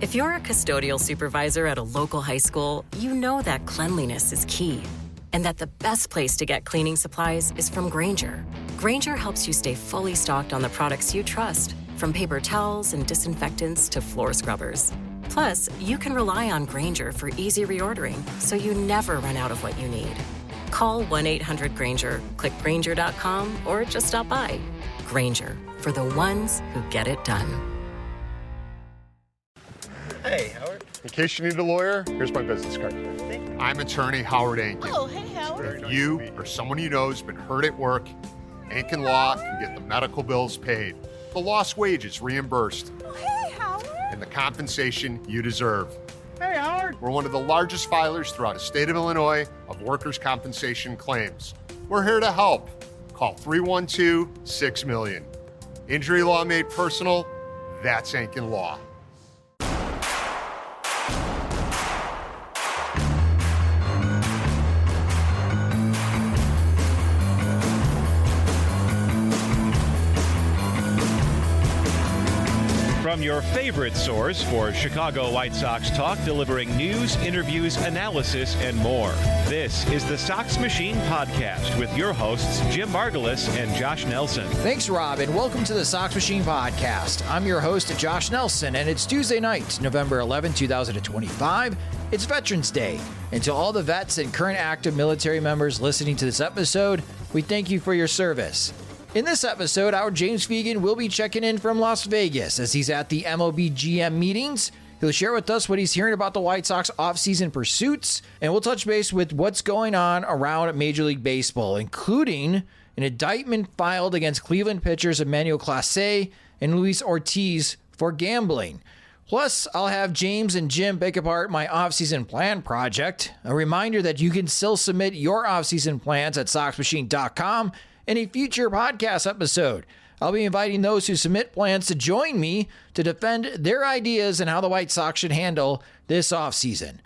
If you're a custodial supervisor at a local high school, you know that cleanliness is key, and that the best place to get cleaning supplies is from Grainger. Grainger helps you stay fully stocked on the products you trust, from paper towels and disinfectants to floor scrubbers. Plus, you can rely on Grainger for easy reordering, so you never run out of what you need. Call 1-800-GRAINGER, click Grainger.com, or just stop by. Grainger, for the ones who get it done. Hey, Howard. In case you need a lawyer, here's my business card. I'm attorney Howard Ankin. Oh, hey, Howard. If you or someone you know has been hurt at work, Ankin Law can get the medical bills paid, the lost wages reimbursed, Oh, hey, Howard. and the compensation you deserve. Hey, Howard. We're one of the largest filers throughout the state of Illinois of workers' compensation claims. We're here to help. Call 312-6-million. Injury law made personal, that's Ankin Law. From your favorite source for Chicago White Sox talk, delivering news, interviews, analysis, and more. This is the Sox Machine Podcast with your hosts, Jim Margalus and Josh Nelson. Thanks, Rob, and welcome to the Sox Machine Podcast. I'm your host, Josh Nelson, and it's Tuesday night, November 11, 2025. It's Veterans Day. And to all the vets and current active military members listening to this episode, we thank you for your service. In this episode, our James Fegan will be checking in from Las Vegas as he's at the MLB GM Meetings. He'll share with us what he's hearing about the White Sox offseason pursuits, and we'll touch base with what's going on around Major League Baseball, including an indictment filed against Cleveland pitchers Emmanuel Clase and Luis Ortiz for gambling. Plus, I'll have James and Jim pick apart my Offseason Plan Project. A reminder that you can still submit your offseason plans at SoxMachine.com in a future podcast episode. I'll be inviting those who submit plans to join me to defend their ideas and how the White Sox should handle this offseason.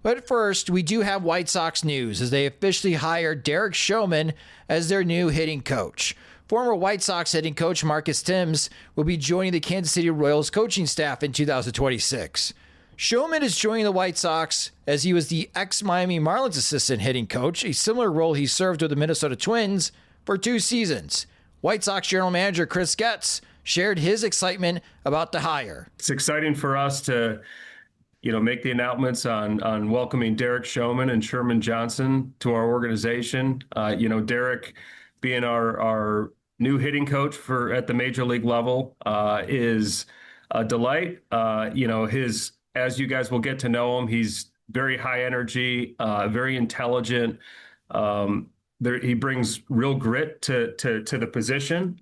But first, we do have White Sox news as they officially hired Derek Shomon as their new hitting coach. Former White Sox hitting coach Marcus Thames will be joining the Kansas City Royals coaching staff in 2026. Shomon is joining the White Sox as he was the ex-Miami Marlins assistant hitting coach, a similar role he served with the Minnesota Twins for 2 seasons. White Sox general manager Chris Getz shared his excitement about the hire. It's exciting for us to, make the announcements on welcoming Derek Shomon and Sherman Johnson to our organization. Derek being our new hitting coach at the major league level is a delight. As you guys will get to know him, he's very high energy, very intelligent. He brings real grit to the position.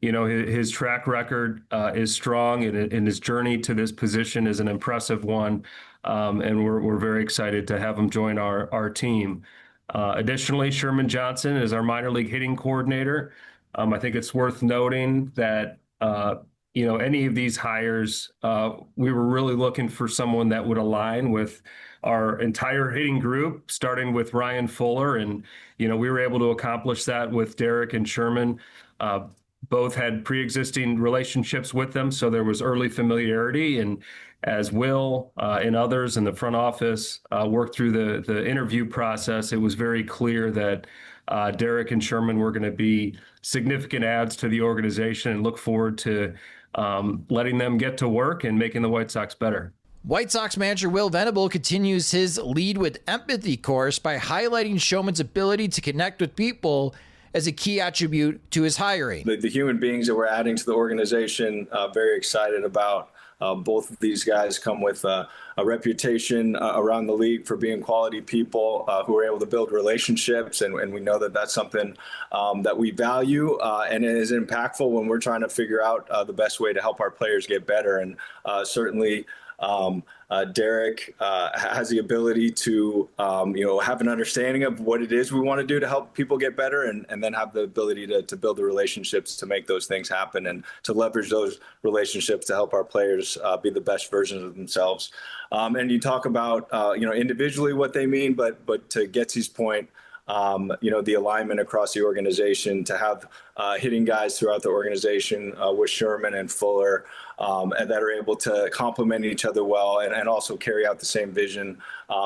His track record is strong, and his journey to this position is an impressive one. And we're very excited to have him join our team. Additionally, Sherman Johnson is our minor league hitting coordinator. I think it's worth noting that any of these hires, we were really looking for someone that would align with our entire hitting group, starting with Ryan Fuller. And, we were able to accomplish that with Derek and Sherman. Both had pre-existing relationships with them, so there was early familiarity. And as Will and others in the front office worked through the interview process, it was very clear that Derek and Sherman were going to be significant adds to the organization, and look forward to letting them get to work and making the White Sox better. White Sox manager Will Venable continues his Lead with Empathy course by highlighting Shomon's ability to connect with people as a key attribute to his hiring. The human beings that we're adding to the organization, very excited about. Both of these guys come with a reputation around the league for being quality people who are able to build relationships. And we know that that's something that we value and it is impactful when we're trying to figure out the best way to help our players get better. And certainly Derek has the ability to, have an understanding of what it is we want to do to help people get better, and then have the ability to build the relationships to make those things happen and to leverage those relationships to help our players be the best versions of themselves. And you talk about, individually what they mean, but to Getz's point, the alignment across the organization, to have hitting guys throughout the organization with Sherman and Fuller, and that are able to complement each other well and also carry out the same vision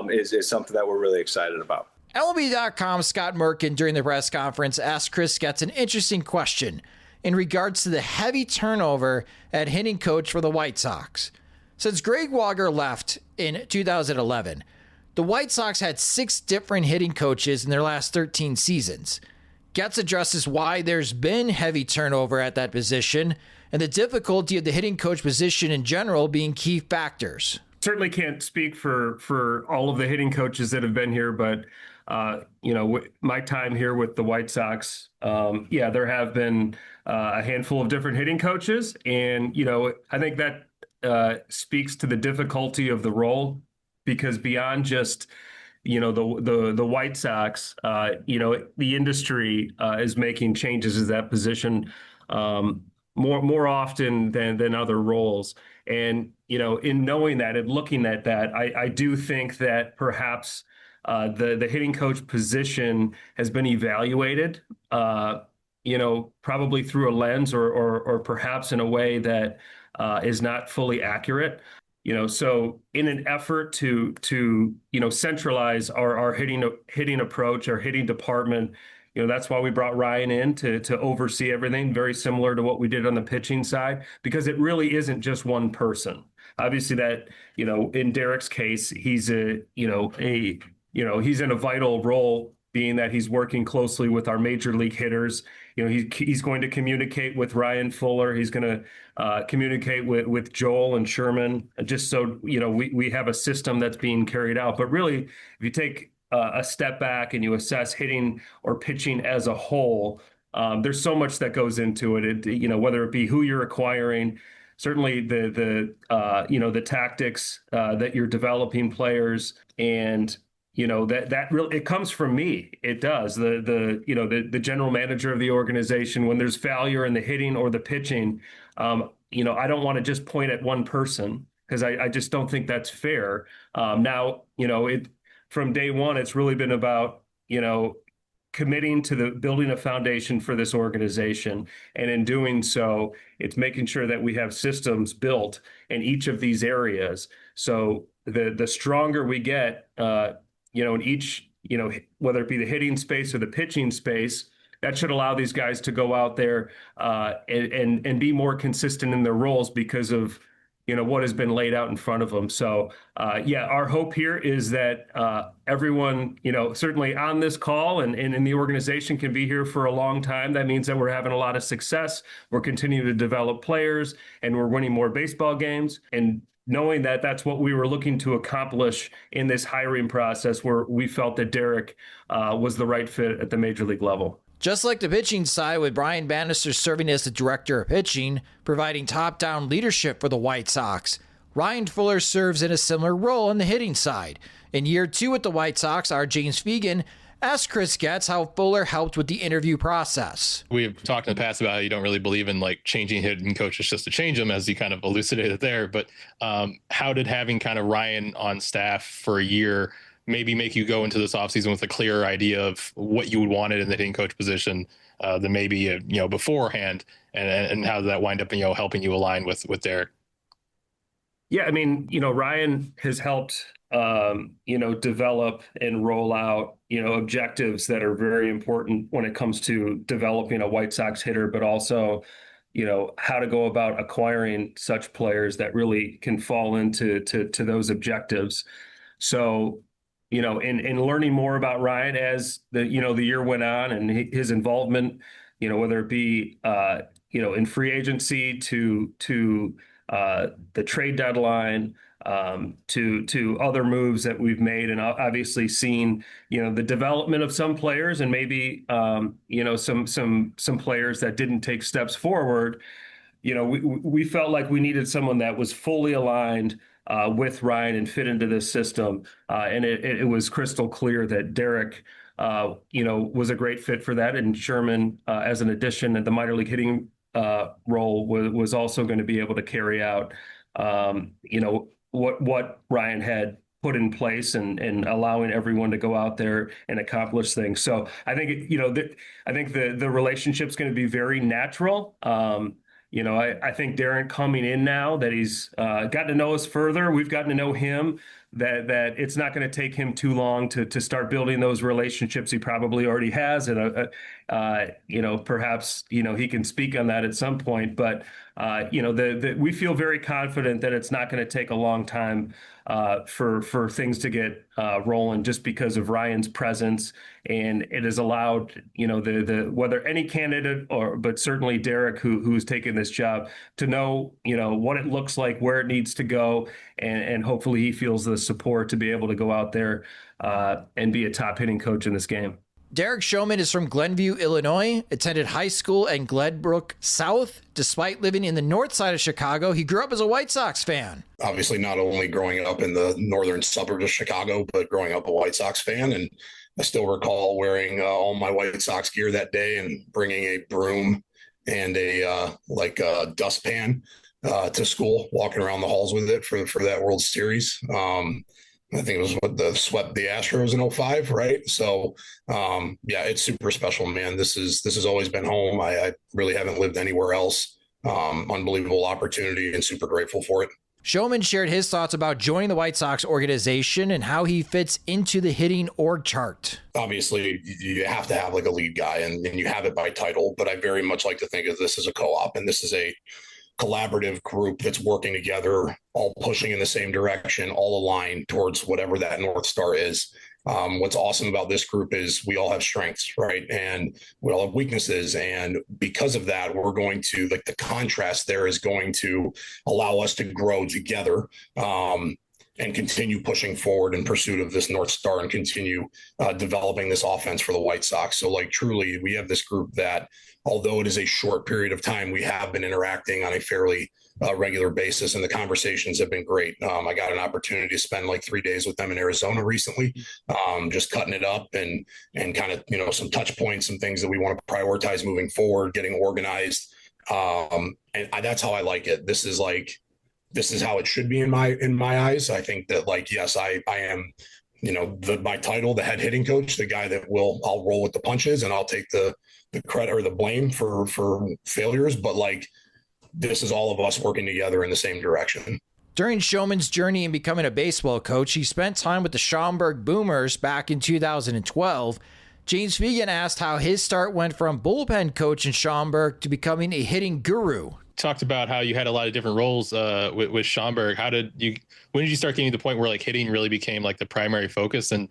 is something that we're really excited about. MLB.com's Scott Merkin during the press conference asked Chris Getz an interesting question in regards to the heavy turnover at hitting coach for the White Sox. Since Greg Walker left in 2011, the White Sox had 6 different hitting coaches in their last 13 seasons. Getz addresses why there's been heavy turnover at that position and the difficulty of the hitting coach position in general being key factors. Certainly can't speak for all of the hitting coaches that have been here, but my time here with the White Sox, there have been a handful of different hitting coaches, and I think that speaks to the difficulty of the role, because beyond just the White Sox, the industry is making changes at that position more often than other roles. And in knowing that and looking at that, I do think that perhaps the hitting coach position has been evaluated, probably through a lens or perhaps in a way that is not fully accurate. So in an effort to centralize our hitting approach, our hitting department, that's why we brought Ryan in to oversee everything, very similar to what we did on the pitching side, because it really isn't just one person. Obviously that, in Derek's case, he's he's in a vital role, being that he's working closely with our major league hitters. He's going to communicate with Ryan Fuller. He's going to communicate with Joel and Sherman, just so, we have a system that's being carried out. But really, if you take a step back and you assess hitting or pitching as a whole, there's so much that goes into it. Whether it be who you're acquiring, certainly the tactics that you're developing players, and that really, it comes from me. It does. The general manager of the organization, when there's failure in the hitting or the pitching, I don't want to just point at one person, because I just don't think that's fair. Now, from day one, it's really been about, committing to the building a foundation for this organization. And in doing so, it's making sure that we have systems built in each of these areas. So the stronger we get, in each, whether it be the hitting space or the pitching space, that should allow these guys to go out there and be more consistent in their roles because of, what has been laid out in front of them. So, our hope here is that everyone, certainly on this call and in the organization can be here for a long time. That means that we're having a lot of success. We're continuing to develop players, and we're winning more baseball games. And knowing that that's what we were looking to accomplish in this hiring process, where we felt that Derek was the right fit at the major league level. Just like the pitching side, with Brian Bannister serving as the director of pitching, providing top-down leadership for the White Sox, Ryan Fuller serves in a similar role on the hitting side. In year 2 with the White Sox, our James Fegan asked Chris Getz how Fuller helped with the interview process. We've talked in the past about how you don't really believe in changing hitting coaches just to change them, as you kind of elucidated there. But how did having kind of Ryan on staff for a year maybe make you go into this offseason with a clearer idea of what you would want in the hitting coach position than maybe beforehand, and how did that wind up helping you align with Derek? Yeah, I mean, Ryan has helped develop and roll out objectives that are very important when it comes to developing a White Sox hitter, but also how to go about acquiring such players that really can fall into those objectives. So in learning more about Ryan as the year went on, and his involvement, whether it be in free agency to the trade deadline, to other moves that we've made, and obviously seen the development of some players, and maybe some players that didn't take steps forward. We felt like we needed someone that was fully aligned with Ryan and fit into this system. And it was crystal clear that Derek, was a great fit for that. And Sherman, as an addition at the minor league hitting role, was also going to be able to carry out, what Ryan had put in place, and allowing everyone to go out there and accomplish things. So I think, I think the relationship's going to be very natural. I think Darren coming in now that he's gotten to know us further, we've gotten to know him, that it's not going to take him too long to start building those relationships he probably already has. And, perhaps, he can speak on that at some point. But, we feel very confident that it's not going to take a long time for things to get rolling, just because of Ryan's presence. And it has allowed, whether any candidate but certainly Derek, who's taken this job, to know, what it looks like, where it needs to go. And hopefully he feels the support to be able to go out there and be a top hitting coach in this game. Derek Shomon is from Glenview, Illinois, attended high school in Glenbrook South. Despite living in the north side of Chicago, he grew up as a White Sox fan. Obviously, not only growing up in the northern suburbs of Chicago, but growing up a White Sox fan. And I still recall wearing all my White Sox gear that day and bringing a broom and a dustpan to school, walking around the halls with it for that World Series. I think it was swept the Astros in 2005, right? So, it's super special, man. This has always been home. I really haven't lived anywhere else. Unbelievable opportunity and super grateful for it. Shomon shared his thoughts about joining the White Sox organization and how he fits into the hitting org chart. Obviously, you have to have like a lead guy, and you have it by title, but I very much like to think of this as a co-op, and this is a collaborative group that's working together, all pushing in the same direction, all aligned towards whatever that North Star is. What's awesome about this group is we all have strengths, right? And we all have weaknesses. And because of that, we're going to, the contrast there is going to allow us to grow together and continue pushing forward in pursuit of this North Star and continue developing this offense for the White Sox. So truly, we have this group that, although it is a short period of time, we have been interacting on a fairly regular basis, and the conversations have been great. I got an opportunity to spend 3 days with them in Arizona recently, just cutting it up and kind of, some touch points, some things that we want to prioritize moving forward, getting organized. And that's how I like it. This is how it should be in my eyes. I think that yes, I am, my title, the head hitting coach, the guy that I'll roll with the punches and I'll take the credit or the blame for failures. But this is all of us working together in the same direction. During Shomon's journey in becoming a baseball coach, he spent time with the Schaumburg Boomers back in 2012. James Fegan asked how his start went from bullpen coach in Schaumburg to becoming a hitting guru. Talked about how you had a lot of different roles with Schaumburg. When did you start getting to the point where hitting really became the primary focus? And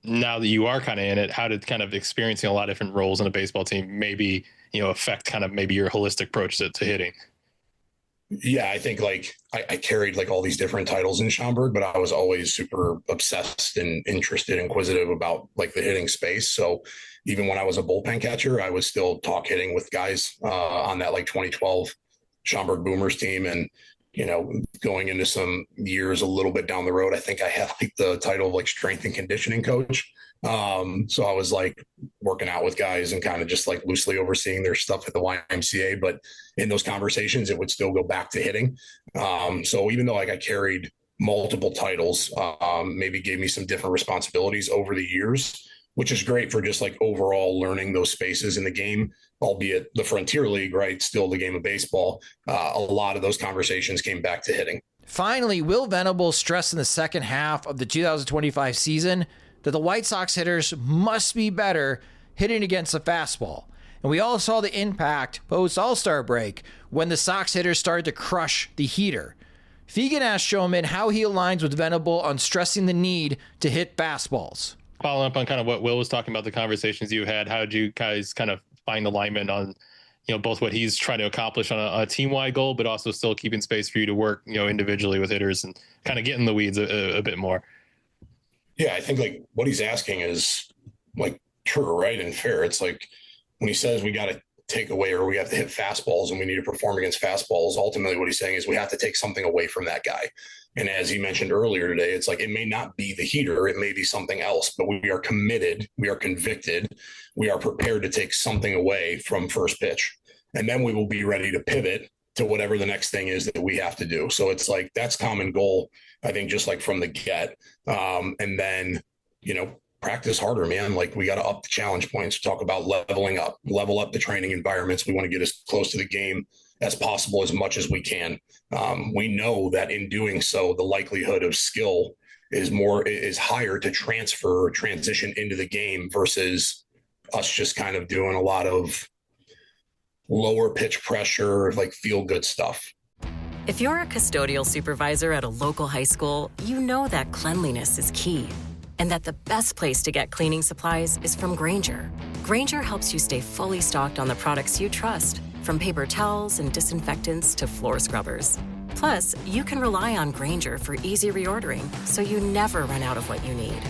now that you are kind of in it, how did kind of experiencing a lot of different roles in a baseball team maybe, affect kind of maybe your holistic approach to hitting? Yeah, I think I carried all these different titles in Schaumburg, but I was always super obsessed and interested, inquisitive about the hitting space. So even when I was a bullpen catcher, I was still talk hitting with guys on that 2012 Schaumburg Boomers team. And, going into some years a little bit down the road, I think I had the title of strength and conditioning coach. So I was working out with guys and kind of just loosely overseeing their stuff at the YMCA. But in those conversations, it would still go back to hitting. So even though I carried multiple titles, maybe gave me some different responsibilities over the years, which is great for just overall learning those spaces in the game, albeit the Frontier League, right? Still the game of baseball. A lot of those conversations came back to hitting. Finally, Will Venable stressed in the second half of the 2025 season that the White Sox hitters must be better hitting against the fastball. And we all saw the impact post-All-Star break when the Sox hitters started to crush the heater. Fegan asked Shomon how he aligns with Venable on stressing the need to hit fastballs. Following up on kind of what Will was talking about, the conversations you had, how did you guys kind of find alignment on, both what he's trying to accomplish on a team-wide goal, but also still keeping space for you to work, individually with hitters and kind of get in the weeds a bit more? Yeah, I think what he's asking is true, right, and fair. It's when he says we got to take away or we have to hit fastballs and we need to perform against fastballs. Ultimately, what he's saying is we have to take something away from that guy. And as he mentioned earlier today, it's it may not be the heater, it may be something else, but we are committed, we are convicted, we are prepared to take something away from first pitch. And then we will be ready to pivot to whatever the next thing is that we have to do. So it's that's common goal, I think, just from the get. And then, practice harder, man. We got to up the challenge points. Talk about level up the training environments. We want to get as close to the game as possible as much as we can. We know that in doing so, the likelihood of skill is higher to transfer or transition into the game versus us just kind of doing a lot of lower pitch pressure, like feel good stuff. If you're a custodial supervisor at a local high school, you know that cleanliness is key and that the best place to get cleaning supplies is from Grainger. Grainger helps you stay fully stocked on the products you trust, from paper towels and disinfectants to floor scrubbers. Plus, you can rely on Grainger for easy reordering, so you never run out of what you need.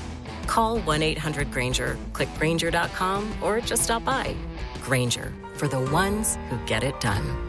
Call 1-800-GRAINGER, click Grainger.com, or just stop by. Grainger, for the ones who get it done.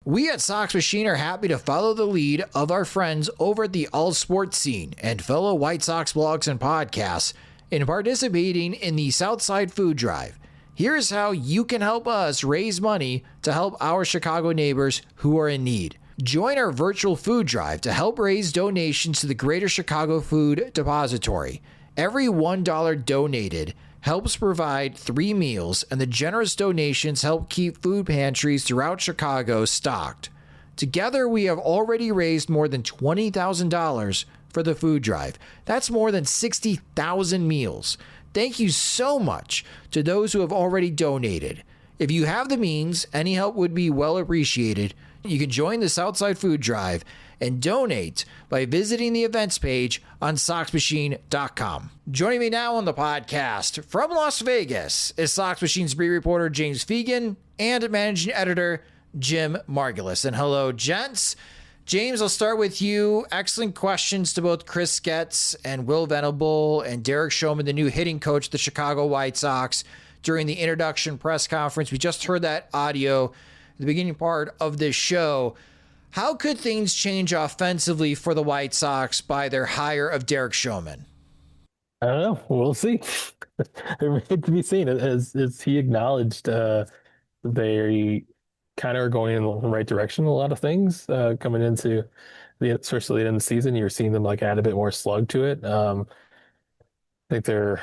We at Sox Machine are happy to follow the lead of our friends over at the All Sports Scene and fellow White Sox blogs and podcasts in participating in the Southside Food Drive. Here's how you can help us raise money to help our Chicago neighbors who are in need. Join our virtual food drive to help raise donations to the Greater Chicago Food Depository. Every $1 donated helps provide 3 meals, and the generous donations help keep food pantries throughout Chicago stocked. Together, we have already raised more than $20,000 for the food drive. That's more than 60,000 meals. Thank you so much to those who have already donated. If you have the means, any help would be well appreciated. You can join the Southside Food Drive and donate by visiting the events page on SoxMachine.com. Joining me now on the podcast from Las Vegas is Sox Machine's beat reporter James Fegan and managing editor Jim Margalus. And hello, gents. James, I'll start with you. Excellent questions to both Chris Getz and Will Venable and Derek Shomon, the new hitting coach of the Chicago White Sox, during the introduction press conference. We just heard that audio at the beginning part of this show. How could things change offensively for the White Sox by their hire of Derek Shomon? I don't know. We'll see. It remains to be seen. As he acknowledged, they kind of are going in the right direction. A lot of things coming into especially in the season, you're seeing them like add a bit more slug to it. I think they're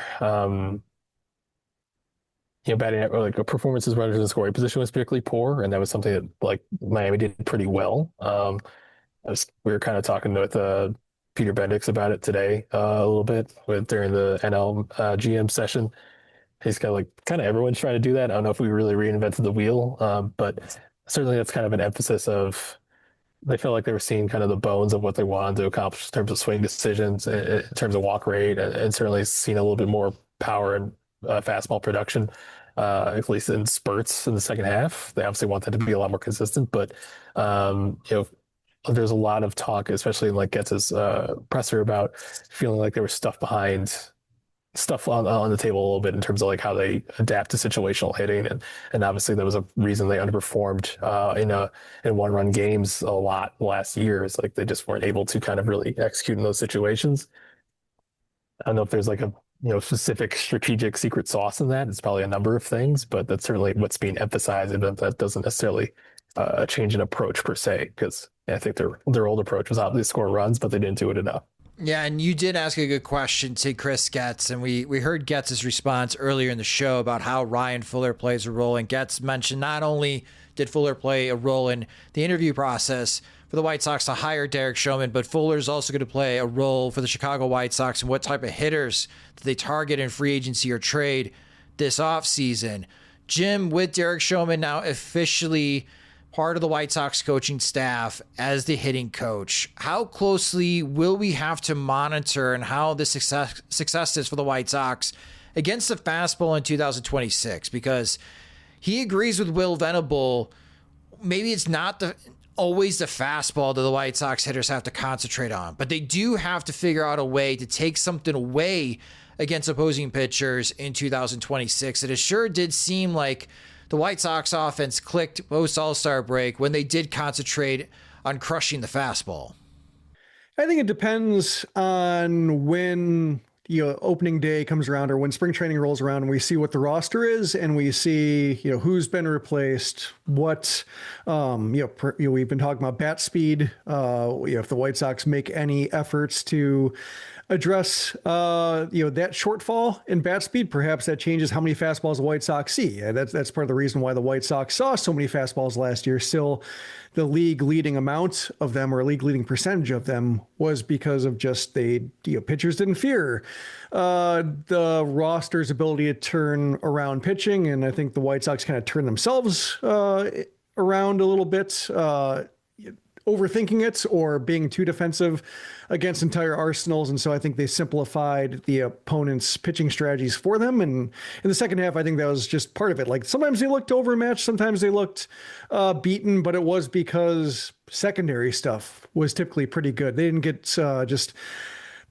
batting or like performances runners in scoring position was particularly poor, and that was something that like Miami did pretty well. We were kind of talking with Peter Bendix about it today a little bit during the NL GM session. He's kind of everyone's trying to do that. I don't know if we really reinvented the wheel, but certainly that's kind of an emphasis of they felt like they were seeing kind of the bones of what they wanted to accomplish in terms of swing decisions, in terms of walk rate, and certainly seeing a little bit more power and fastball production, at least in spurts in the second half. They obviously want that to be a lot more consistent, but there's a lot of talk, especially in like Getz's presser, about feeling like there was stuff on the table a little bit in terms of like how they adapt to situational hitting, and obviously there was a reason they underperformed in one-run games a lot last year. It's like they just weren't able to kind of really execute in those situations. I don't know if there's like a specific strategic secret sauce in that. It's probably a number of things, but that's certainly what's being emphasized, and that doesn't necessarily a change in approach per se, because I think their old approach was obviously score runs, but they didn't do it enough. Yeah, and you did ask a good question to Chris Getz, and we heard Getz's response earlier in the show about how Ryan Fuller plays a role, and Getz mentioned not only did Fuller play a role in the interview process for the White Sox to hire Derek Shomon, but Fuller's also going to play a role for the Chicago White Sox and what type of hitters that they target in free agency or trade this offseason. Jim, with Derek Shomon now officially part of the White Sox coaching staff as the hitting coach, how closely will we have to monitor and how the success is for the White Sox against the fastball in 2026? Because he agrees with Will Venable. Maybe it's not always the fastball that the White Sox hitters have to concentrate on, but they do have to figure out a way to take something away against opposing pitchers in 2026. And it sure did seem like the White Sox offense clicked post All-Star break when they did concentrate on crushing the fastball. I think it depends on when opening day comes around or when spring training rolls around and we see what the roster is and we see, who's been replaced, what, we've been talking about bat speed. If the White Sox make any efforts to address, that shortfall in bat speed, perhaps that changes how many fastballs the White Sox see. That's part of the reason why the White Sox saw so many fastballs last year. Still, the league leading amount of them or league leading percentage of them was because of just pitchers didn't fear the roster's ability to turn around pitching. And I think the White Sox kind of turned themselves around a little bit, overthinking it or being too defensive against entire arsenals. And so I think they simplified the opponent's pitching strategies for them. And in the second half, I think that was just part of it. Like sometimes they looked overmatched, sometimes they looked beaten, but it was because secondary stuff was typically pretty good. They didn't get just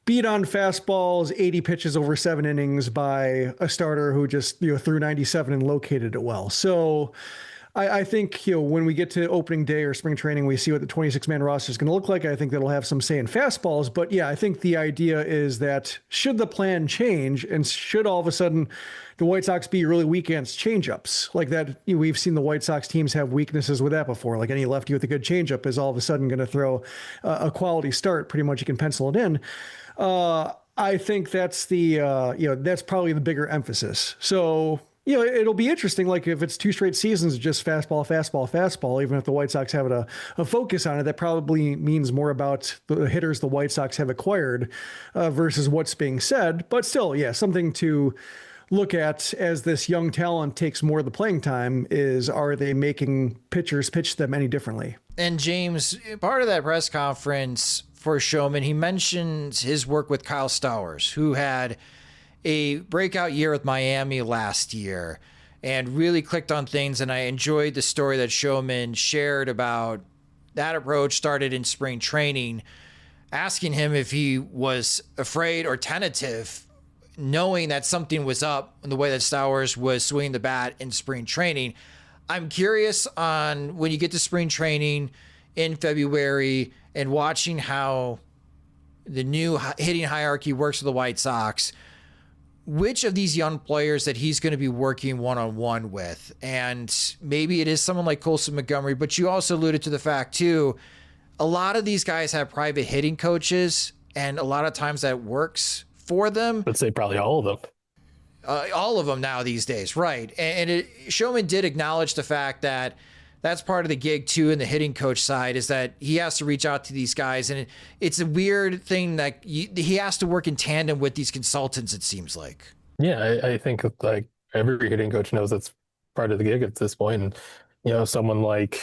beat on fastballs, 80 pitches over 7 innings by a starter who just threw 97 and located it well. So I think, when we get to opening day or spring training, we see what the 26-man roster is going to look like. I think that'll have some say in fastballs. But yeah, I think the idea is that should the plan change and should all of a sudden the White Sox be really weak against changeups like that, we've seen the White Sox teams have weaknesses with that before. Like any lefty with a good changeup is all of a sudden going to throw a quality start. Pretty much you can pencil it in. I think that's that's probably the bigger emphasis. So, it'll be interesting. Like if it's 2 straight seasons, just fastball, even if the White Sox have a focus on it, that probably means more about the hitters the White Sox have acquired versus what's being said. But still, yeah, something to look at as this young talent takes more of the playing time is, are they making pitchers pitch them any differently? And James, part of that press conference for Shomon, he mentions his work with Kyle Stowers, who had a breakout year with Miami last year and really clicked on things. And I enjoyed the story that Shomon shared about that approach started in spring training, asking him if he was afraid or tentative, knowing that something was up in the way that Stowers was swinging the bat in spring training. I'm curious on when you get to spring training in February and watching how the new hitting hierarchy works for the White Sox, which of these young players that he's going to be working one-on-one with. And maybe it is someone like Colson Montgomery, but you also alluded to the fact too, a lot of these guys have private hitting coaches and a lot of times that works for them. Let's say probably all of them. All of them now these days. Right. And Shomon did acknowledge the fact that that's part of the gig too in the hitting coach side, is that he has to reach out to these guys. And it's a weird thing that he has to work in tandem with these consultants, it seems like. Yeah, I think like every hitting coach knows that's part of the gig at this point. And, someone like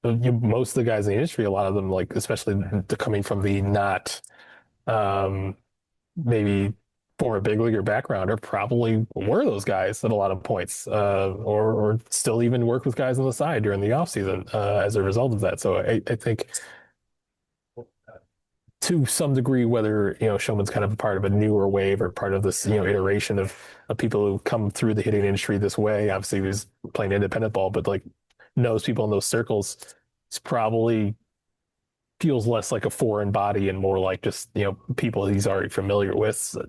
most of the guys in the industry, a lot of them, like, especially coming from the not maybe former big leaguer background, or probably were those guys at a lot of points, or still even work with guys on the side during the offseason as a result of that. So I think to some degree, whether Shomon's kind of a part of a newer wave or part of this iteration of people who come through the hitting industry this way. Obviously, he was playing independent ball, but like knows people in those circles. It's probably feels less like a foreign body and more like just people he's already familiar with. So,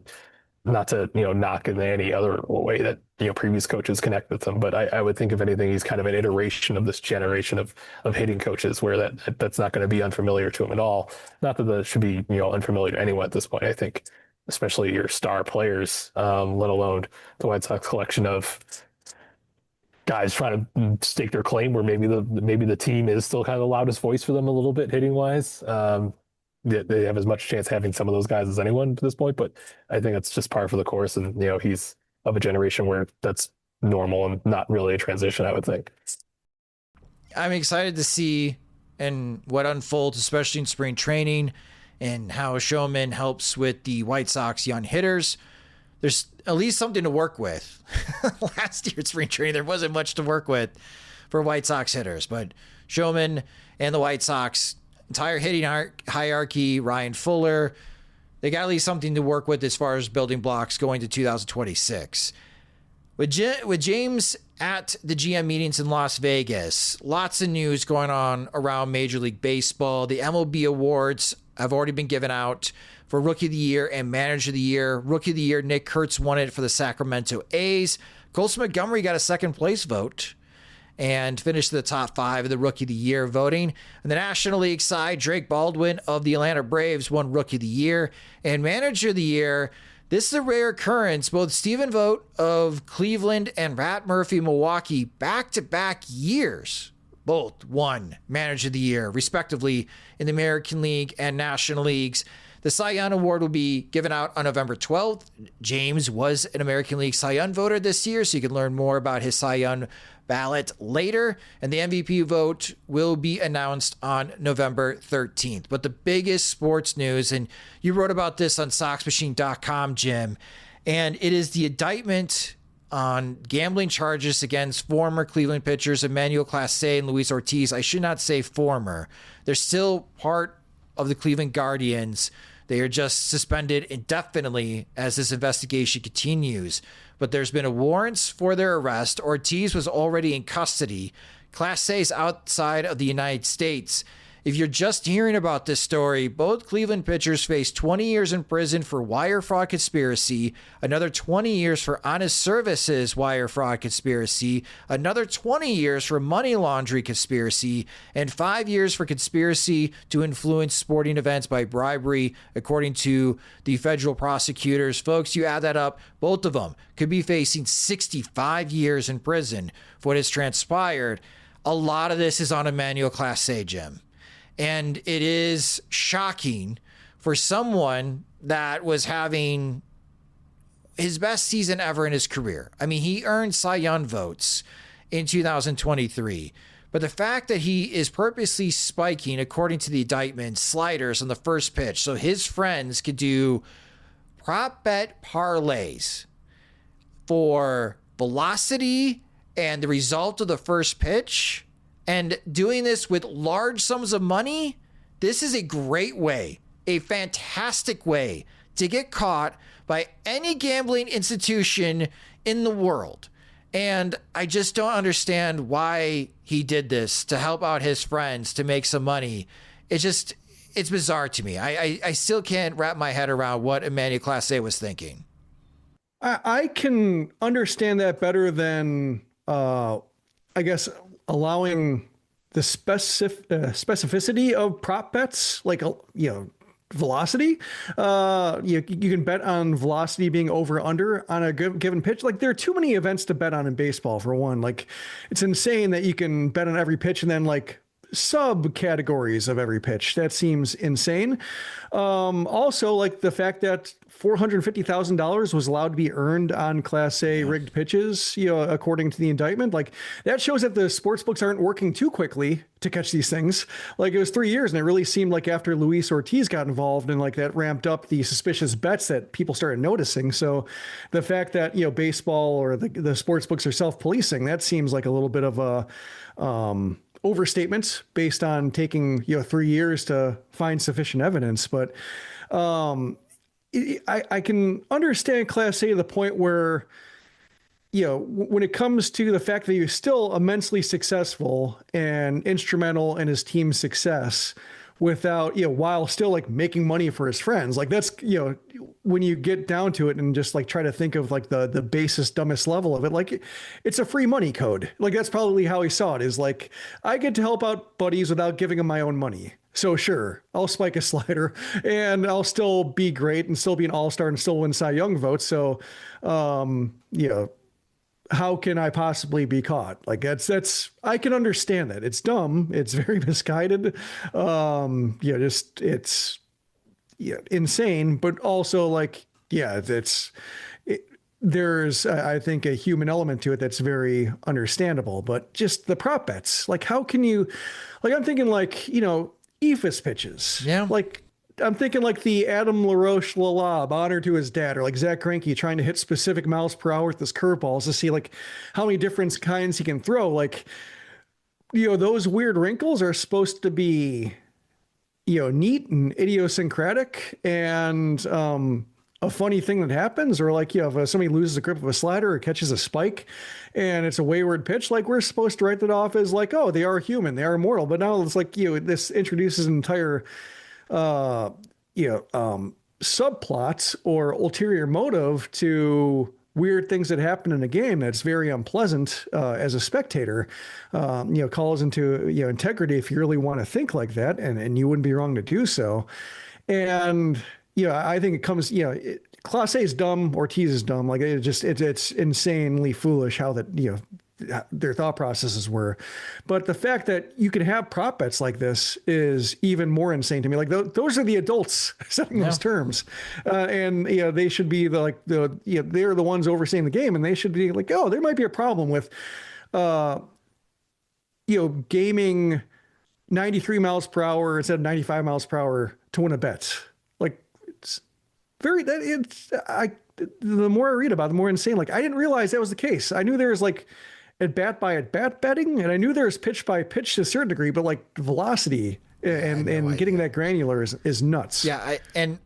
not to knock in any other way that previous coaches connect with them, but I would think if anything he's kind of an iteration of this generation of hitting coaches where that's not going to be unfamiliar to him at all. Not that that should be unfamiliar to anyone at this point. I think especially your star players, let alone the White Sox collection of guys trying to stake their claim where maybe the team is still kind of the loudest voice for them a little bit hitting wise. They have as much chance having some of those guys as anyone to this point, but I think it's just par for the course. And, he's of a generation where that's normal and not really a transition, I would think. I'm excited to see and what unfolds, especially in spring training, and how Shomon helps with the White Sox young hitters. There's at least something to work with. Last year at spring training, there wasn't much to work with for White Sox hitters, but Shomon and the White Sox entire hitting hierarchy, Ryan Fuller, they got at least something to work with as far as building blocks going to 2026. With James at the GM meetings in Las Vegas. Lots of news going on around Major League Baseball. The MLB awards have already been given out for Rookie of the Year and Manager of the Year. Rookie of the Year, Nick Kurtz won it for the Sacramento A's. Colson Montgomery got a second place vote and finished in the top 5 of the Rookie of the Year voting. On the National League side, Drake Baldwin of the Atlanta Braves won Rookie of the Year. And Manager of the Year, this is a rare occurrence. Both Stephen Vogt of Cleveland and Rat Murphy of Milwaukee, back-to-back years, both won Manager of the Year, respectively, in the American League and National Leagues. The Cy Young Award will be given out on November 12th. James was an American League Cy Young voter this year, so you can learn more about his Cy Young ballot later. And the MVP vote will be announced on November 13th. But the biggest sports news, and you wrote about this on SoxMachine.com, Jim, and it is the indictment on gambling charges against former Cleveland pitchers Emmanuel Clase and Luis Ortiz. I should not say former. They're still part of the Cleveland Guardians. They are just suspended indefinitely as this investigation continues. But there's been a warrants for their arrest. Ortiz was already in custody. Clase is outside of the United States. If you're just hearing about this story, both Cleveland pitchers face 20 years in prison for wire fraud conspiracy, another 20 years for honest services wire fraud conspiracy, another 20 years for money laundering conspiracy, and 5 years for conspiracy to influence sporting events by bribery, according to the federal prosecutors. Folks, you add that up, both of them could be facing 65 years in prison for what has transpired. A lot of this is on Emmanuel Clase, Jim. And it is shocking for someone that was having his best season ever in his career. I mean, he earned Cy Young votes in 2023. But the fact that he is purposely spiking, according to the indictment, sliders on the first pitch so his friends could do prop bet parlays for velocity and the result of the first pitch, and doing this with large sums of money, this is a great way, a fantastic way to get caught by any gambling institution in the world. And I just don't understand why he did this to help out his friends to make some money. It's bizarre to me. I still can't wrap my head around what Emmanuel Clase was thinking. I can understand that better than, I guess, allowing the specificity of prop bets, like, velocity. You can bet on velocity being over under on a given pitch. Like, there are too many events to bet on in baseball, for one. Like, it's insane that you can bet on every pitch and then like subcategories of every pitch. That seems insane. Also, like the fact that $450,000 was allowed to be earned on Clase rigged pitches, according to the indictment. Like, that shows that the sports books aren't working too quickly to catch these things. Like, it was 3 years, and it really seemed like after Luis Ortiz got involved and like that ramped up the suspicious bets that people started noticing. So the fact that, baseball or the sports books are self-policing, that seems like a little bit of a, overstatement based on taking 3 years to find sufficient evidence. But I can understand Clase to the point where, when it comes to the fact that he was still immensely successful and instrumental in his team's success without, while still like making money for his friends. Like, that's, when you get down to it and just like try to think of like the basest, dumbest level of it, like it's a free money code. Like, that's probably how he saw it, is like, I get to help out buddies without giving them my own money. So sure, I'll spike a slider and I'll still be great and still be an all-star and still win Cy Young votes. So, how can I possibly be caught? Like, that's, I can understand that. It's dumb. It's very misguided. It's insane, but also like, there's, I think, a human element to it that's very understandable. But just the prop bets, like, how can you, like, I'm thinking like, eephus pitches. Yeah. Like, I'm thinking like the Adam LaRoche Lalab, honor to his dad, or like Zach Greinke trying to hit specific miles per hour with his curveballs to see like how many different kinds he can throw. Like, those weird wrinkles are supposed to be, neat and idiosyncratic. And a funny thing that happens, or like, if somebody loses the grip of a slider or catches a spike and it's a wayward pitch, like we're supposed to write that off as like, oh, they are human, they are mortal. But now it's like, this introduces an entire, subplot or ulterior motive to weird things that happen in a game that's very unpleasant as a spectator. Calls into integrity if you really want to think like that, and you wouldn't be wrong to do so. And I think it comes, Clase is dumb, Ortiz is dumb. Like it's insanely foolish how that, their thought processes were. But the fact that you can have prop bets like this is even more insane to me. Like those are the adults setting those terms. And they should be they're the ones overseeing the game, and they should be like, oh, there might be a problem with, gaming 93 miles per hour instead of 95 miles per hour to win a bet. Like the more I read about it, the more insane. Like I didn't realize that was the case. I knew there was like at bat by at bat betting, and I knew there was pitch by pitch to a certain degree, but like velocity and getting that granular is nuts. Yeah. I'm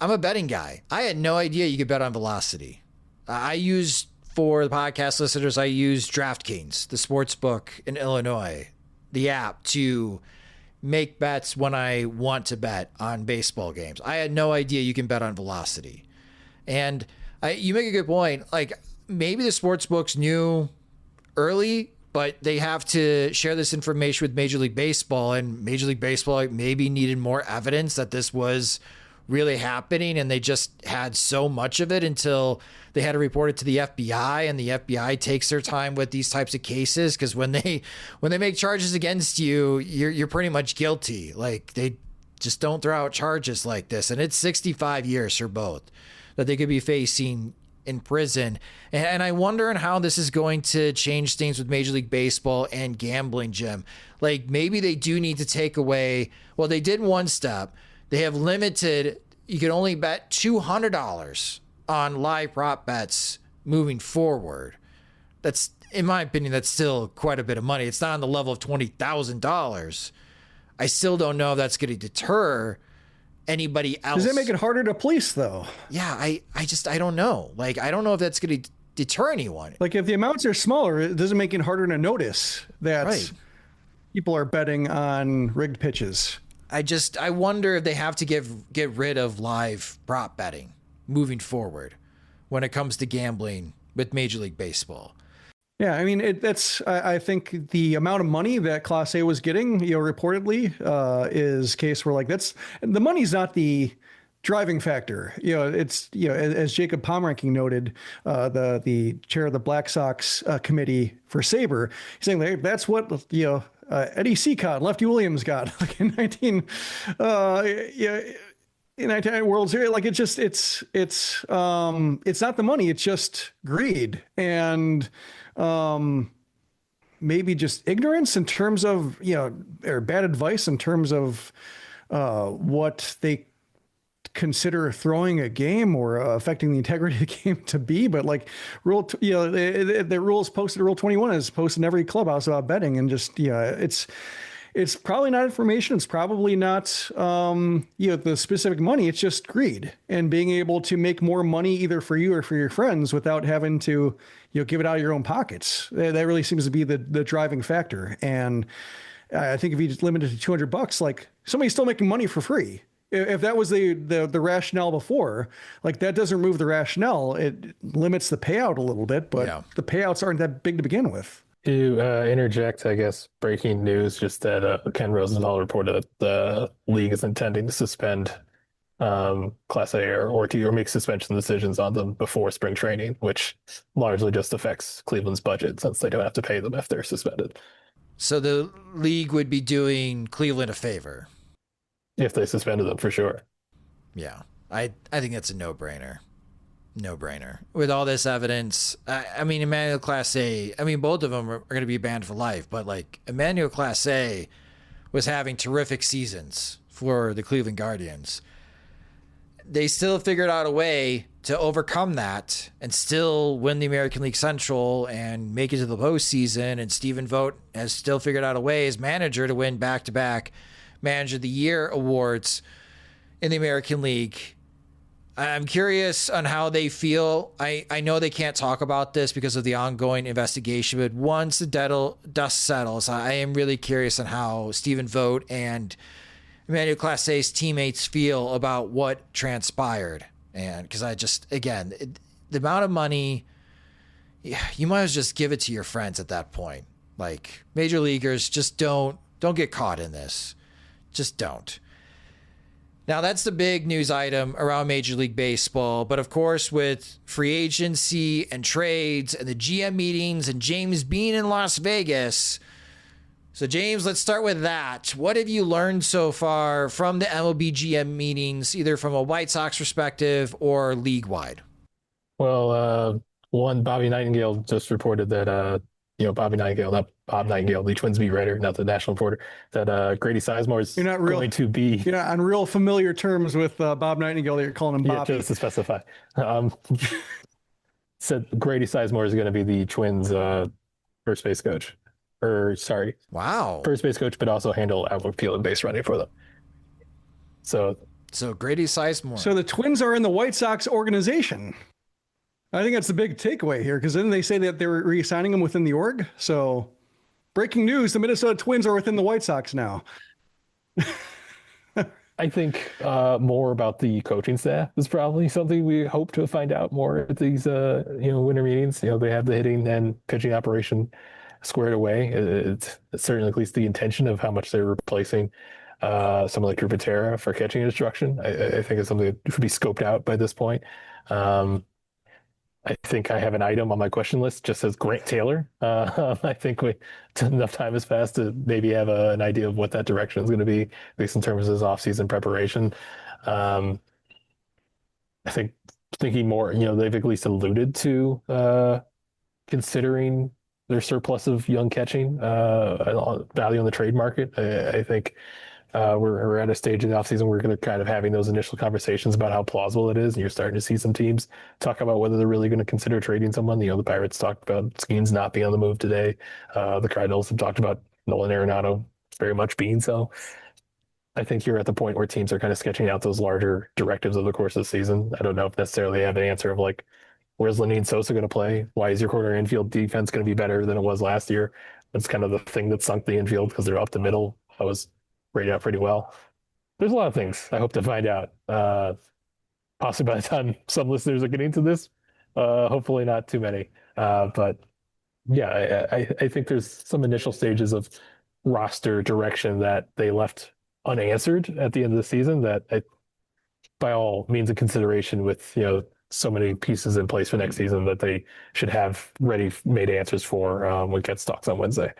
a betting guy. I had no idea you could bet on velocity. For the podcast listeners, I use DraftKings, the sports book in Illinois, the app, to make bets when I want to bet on baseball games. I had no idea you can bet on velocity. And you make a good point. Like maybe the sports books knew early, but they have to share this information with Major League Baseball, and Major League Baseball maybe needed more evidence that this was really happening, and they just had so much of it until they had to report it to the FBI, and the FBI takes their time with these types of cases, because when they make charges against you, you're pretty much guilty. Like they just don't throw out charges like this, and it's 65 years for both that they could be facing in prison. And I wonder how this is going to change things with Major League Baseball and gambling, Jim. Like maybe they do need to take away, well, they did one step. They have limited, you can only bet $200 on live prop bets moving forward. That's, in my opinion, that's still quite a bit of money. It's not on the level of $20,000. I still don't know if that's going to deter anybody else. Does it make it harder to police, though? Yeah, I don't know. Like, I don't know if that's going to deter anyone. Like, if the amounts are smaller, it doesn't make it harder to notice that people are betting on rigged pitches. I wonder if they have to get rid of live prop betting moving forward when it comes to gambling with Major League Baseball. Yeah, I mean, I think the amount of money that Clase was getting, reportedly, is a case where like the money's not the driving factor. It's, as Jacob Pomeranking noted, the chair of the Black Sox committee for SABR, he's saying like, that's what, Eddie Seacott, Lefty Williams got like in 19 World Series. Like it's not the money, it's just greed and maybe just ignorance in terms of, or bad advice in terms of what they consider throwing a game or affecting the integrity of the game to be. But like the rule is posted, Rule 21 is posted in every clubhouse about betting, and just, it's probably not information. It's probably not, the specific money. It's just greed and being able to make more money either for you or for your friends without having to, give it out of your own pockets. That really seems to be the driving factor. And I think if you just limit it to $200, like somebody's still making money for free. If that was the rationale before, like that doesn't remove the rationale. It limits the payout a little bit, but the payouts aren't that big to begin with. To interject, I guess, breaking news, just that Ken Rosenthal reported that the league is intending to suspend Clase or Ortiz, or make suspension decisions on them before spring training, which largely just affects Cleveland's budget since they don't have to pay them if they're suspended. So the league would be doing Cleveland a favor. If they suspended them, for sure. Yeah, I think that's a no-brainer. No-brainer. With all this evidence, I mean, Emmanuel Clase, both of them are going to be banned for life, but like Emmanuel Clase was having terrific seasons for the Cleveland Guardians. They still figured out a way to overcome that and still win the American League Central and make it to the postseason. And Stephen Vogt has still figured out a way as manager to win back-to-back Manager of the Year awards in the American League. I'm curious on how they feel. I know they can't talk about this because of the ongoing investigation, but once the dust settles, I am really curious on how Stephen Vogt and Emmanuel Clase's teammates feel about what transpired. And because the amount of money, you might as well just give it to your friends at that point. Like, major leaguers, just don't get caught in this. Just don't. Now, that's the big news item around Major League Baseball. But of course, with free agency and trades and the GM meetings and James being in Las Vegas. So, James, let's start with that. What have you learned so far from the MLB GM meetings, either from a White Sox perspective or league-wide? Well, one, Bobby Nightingale just reported that, Bobby Nightingale, not Bob Nightingale, the Twins beat writer, not the national reporter, that Grady Sizemore is going to be... You're not on real familiar terms with Bob Nightingale that you're calling him Bobby. Yeah, just to specify. Said Grady Sizemore is going to be the Twins' first base coach. Wow. First base coach, but also handle outfield and base running for them. So Grady Sizemore. So the Twins are in the White Sox organization. I think that's the big takeaway here, because then they say that they're re-signing him within the org. So breaking news, the Minnesota Twins are within the White Sox now. I think more about the coaching staff is probably something we hope to find out more at these winter meetings. They have the hitting and pitching operation squared away. It's certainly at least the intention of how much they're replacing someone like Drew Patera for catching instruction. I think it's something that should be scoped out by this point. I think I have an item on my question list just says Grant Taylor. I think enough time has passed to maybe have an idea of what that direction is going to be, at least in terms of his off-season preparation. I think thinking more, they've at least alluded to considering their surplus of young catching value on the trade market. I think we're at a stage in the offseason where we're going to kind of having those initial conversations about how plausible it is. And you're starting to see some teams talk about whether they're really going to consider trading someone. The Pirates talked about Skeens not being on the move today. The Cardinals have talked about Nolan Arenado very much being so. I think you're at the point where teams are kind of sketching out those larger directives over the course of the season. I don't know if necessarily have an answer of like, where's Lenyn Sosa going to play? Why is your corner infield defense going to be better than it was last year? That's kind of the thing that sunk the infield because they're up the middle. I was rated out pretty well. There's a lot of things I hope to find out. Possibly by the time some listeners are getting to this, hopefully not too many. But yeah, I think there's some initial stages of roster direction that they left unanswered at the end of the season that by all means of consideration with, so many pieces in place for next season that they should have ready-made answers for when Getz talks on Wednesday.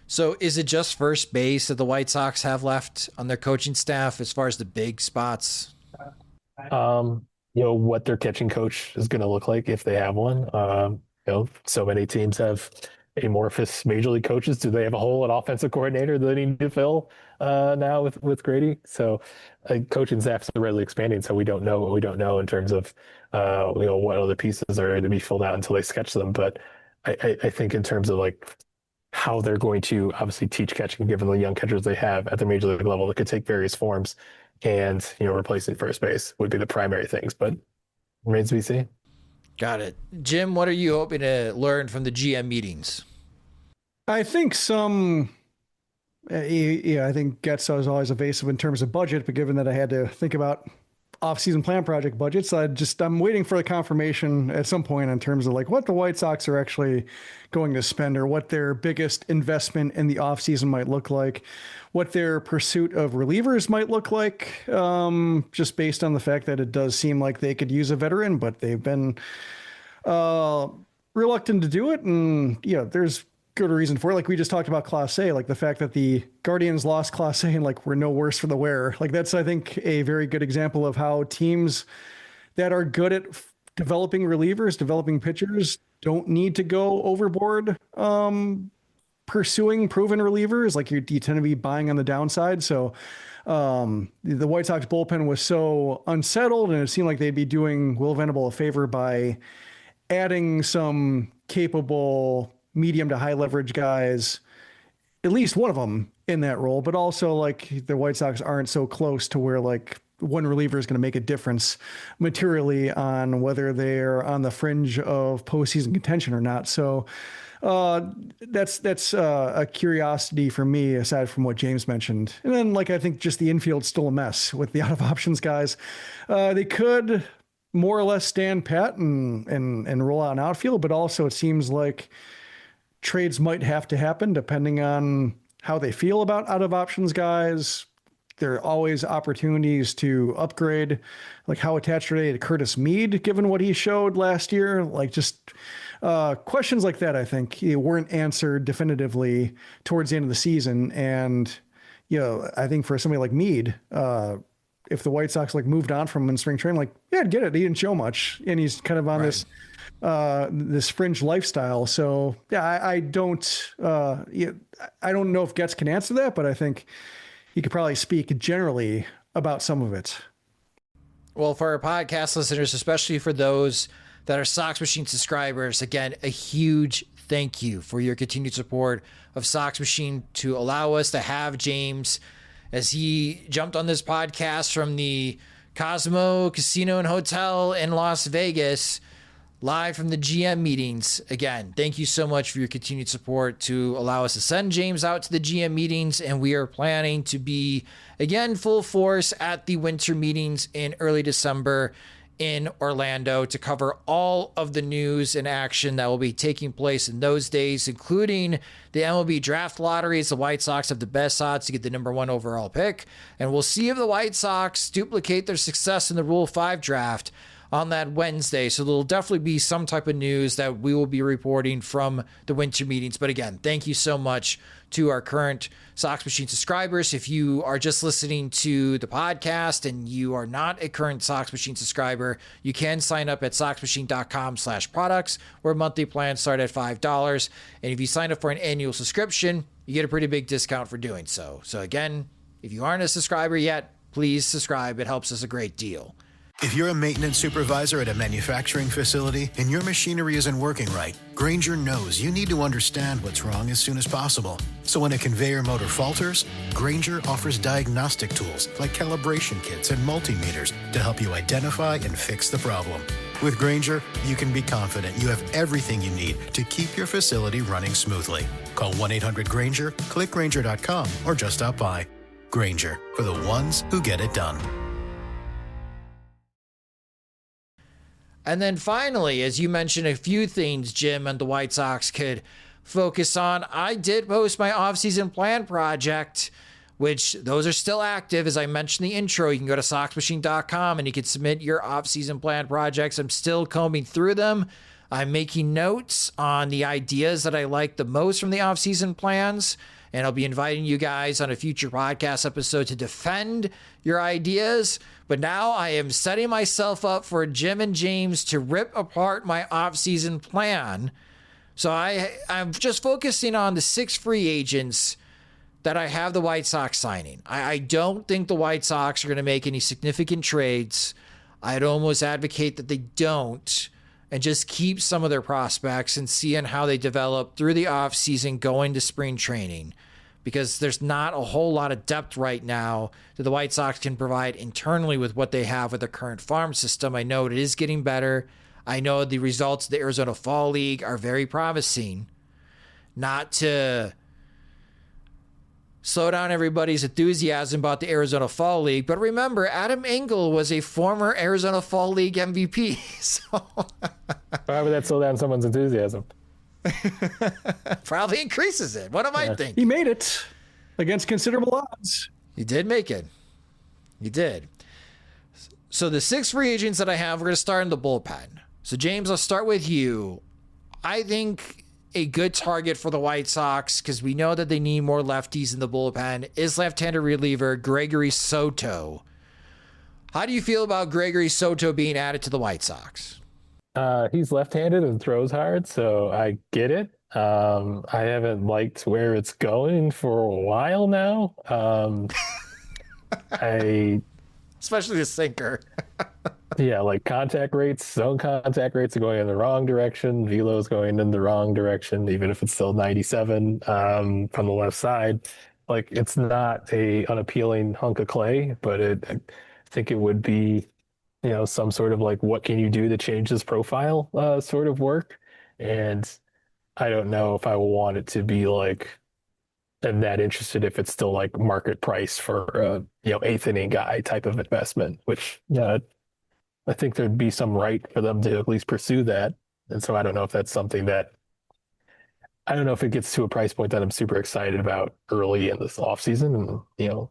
So is it just first base that the White Sox have left on their coaching staff as far as the big spots? What their catching coach is going to look like if they have one. So many teams have amorphous major league coaches. Do they have a hole at offensive coordinator that they need to fill now with Grady? So coaching staffs are readily expanding. So we don't know what we don't know in terms of what other pieces are going to be filled out until they sketch them. But I think in terms of like how they're going to obviously teach catching, given the young catchers they have at the major league level that could take various forms, and replacing first base would be the primary things, but remains to be seen. Got it. Jim, what are you hoping to learn from the GM meetings? I think I think Getz was always evasive in terms of budget, but given that I had to think about Offseason Plan Project budgets, I'm waiting for the confirmation at some point in terms of like what the White Sox are actually going to spend or what their biggest investment in the offseason might look like, what their pursuit of relievers might look like, just based on the fact that it does seem like they could use a veteran, but they've been reluctant to do it. And there's good reason for it. Like we just talked about Clase, like the fact that the Guardians lost Clase and like we're no worse for the wear. Like that's, I think, a very good example of how teams that are good at developing relievers, developing pitchers, don't need to go overboard pursuing proven relievers. Like you tend to be buying on the downside. So the White Sox bullpen was so unsettled, and it seemed like they'd be doing Will Venable a favor by adding some capable medium to high leverage guys, at least one of them in that role, but also like the White Sox aren't so close to where like one reliever is going to make a difference materially on whether they're on the fringe of postseason contention or not. So that's a curiosity for me, aside from what James mentioned. And then, like, I think just the infield's still a mess with the out of options guys. They could more or less stand pat and roll out an outfield, but also it seems like trades might have to happen depending on how they feel about out of options guys. There are always opportunities to upgrade. Like, how attached are they to Curtis Mead, given what he showed last year? Like, just questions like that, I think, weren't answered definitively towards the end of the season. And, I think for somebody like Mead, if the White Sox moved on from him in spring training, yeah, I'd get it. He didn't show much, and he's kind of on this fringe lifestyle. So yeah, I don't know if Getz can answer that, but I think he could probably speak generally about some of it. Well, for our podcast listeners, especially for those that are Sox Machine subscribers, again, a huge thank you for your continued support of Sox Machine to allow us to have James as he jumped on this podcast from the Cosmo Casino and Hotel in Las Vegas, live from the GM meetings. Again, thank you so much for your continued support to allow us to send James out to the GM meetings. And we are planning to be, again, full force at the winter meetings in early December in Orlando to cover all of the news and action that will be taking place in those days, including the MLB draft lotteries. The White Sox have the best odds to get the number 1 overall pick. And we'll see if the White Sox duplicate their success in the Rule 5 draft on that Wednesday. So there'll definitely be some type of news that we will be reporting from the winter meetings. But again, thank you so much to our current Sox Machine subscribers. If you are just listening to the podcast and you are not a current Sox Machine subscriber, you can sign up at soxmachine.com/products, where monthly plans start at $5. And if you sign up for an annual subscription, you get a pretty big discount for doing so. So again, if you aren't a subscriber yet, please subscribe. It helps us a great deal. If you're a maintenance supervisor at a manufacturing facility and your machinery isn't working right, Grainger knows you need to understand what's wrong as soon as possible. So when a conveyor motor falters, Grainger offers diagnostic tools like calibration kits and multimeters to help you identify and fix the problem. With Grainger, you can be confident you have everything you need to keep your facility running smoothly. Call 1-800-GRAINGER, click Grainger.com, or just stop by. Grainger, for the ones who get it done. And then finally, as you mentioned, a few things Jim and the White Sox could focus on. I did post my offseason plan project, which those are still active. As I mentioned in the intro, you can go to soxmachine.com and you can submit your offseason plan projects. I'm still combing through them. I'm making notes on the ideas that I like the most from the offseason plans. And I'll be inviting you guys on a future podcast episode to defend your ideas. But now I am setting myself up for Jim and James to rip apart my offseason plan. So I'm just focusing on the 6 free agents that I have the White Sox signing. I don't think the White Sox are going to make any significant trades. I'd almost advocate that they don't, and just keep some of their prospects and seeing how they develop through the offseason going to spring training, because there's not a whole lot of depth right now that the White Sox can provide internally with what they have with their current farm system. I know it is getting better. I know the results of the Arizona Fall League are very promising. Not to slow down everybody's enthusiasm about the Arizona Fall League, but remember, Adam Engel was a former Arizona Fall League MVP. So why would that slow down someone's enthusiasm? Probably increases it. What am I thinking? He made it against considerable odds. He did make it. He did. So the 6 free agents that I have, we're going to start in the bullpen. So James, I'll start with you. I think a good target for the White Sox, because we know that they need more lefties in the bullpen, is left-handed reliever Gregory Soto. How do you feel about Gregory Soto being added to the White Sox? He's left-handed and throws hard, so I get it. I haven't liked where it's going for a while now. Especially the sinker. Yeah, like zone contact rates are going in the wrong direction. Velo's going in the wrong direction, even if it's still 97 from the left side. Like, it's not a unappealing hunk of clay, but think it would be, some sort of like, what can you do to change this profile sort of work. And I don't know if I want it to be like, I'm that interested if it's still like market price for a, eighth inning guy type of investment, which, I think there'd be some right for them to at least pursue that. And so I don't know if that's something that, I don't know if it gets to a price point that I'm super excited about early in this offseason. And,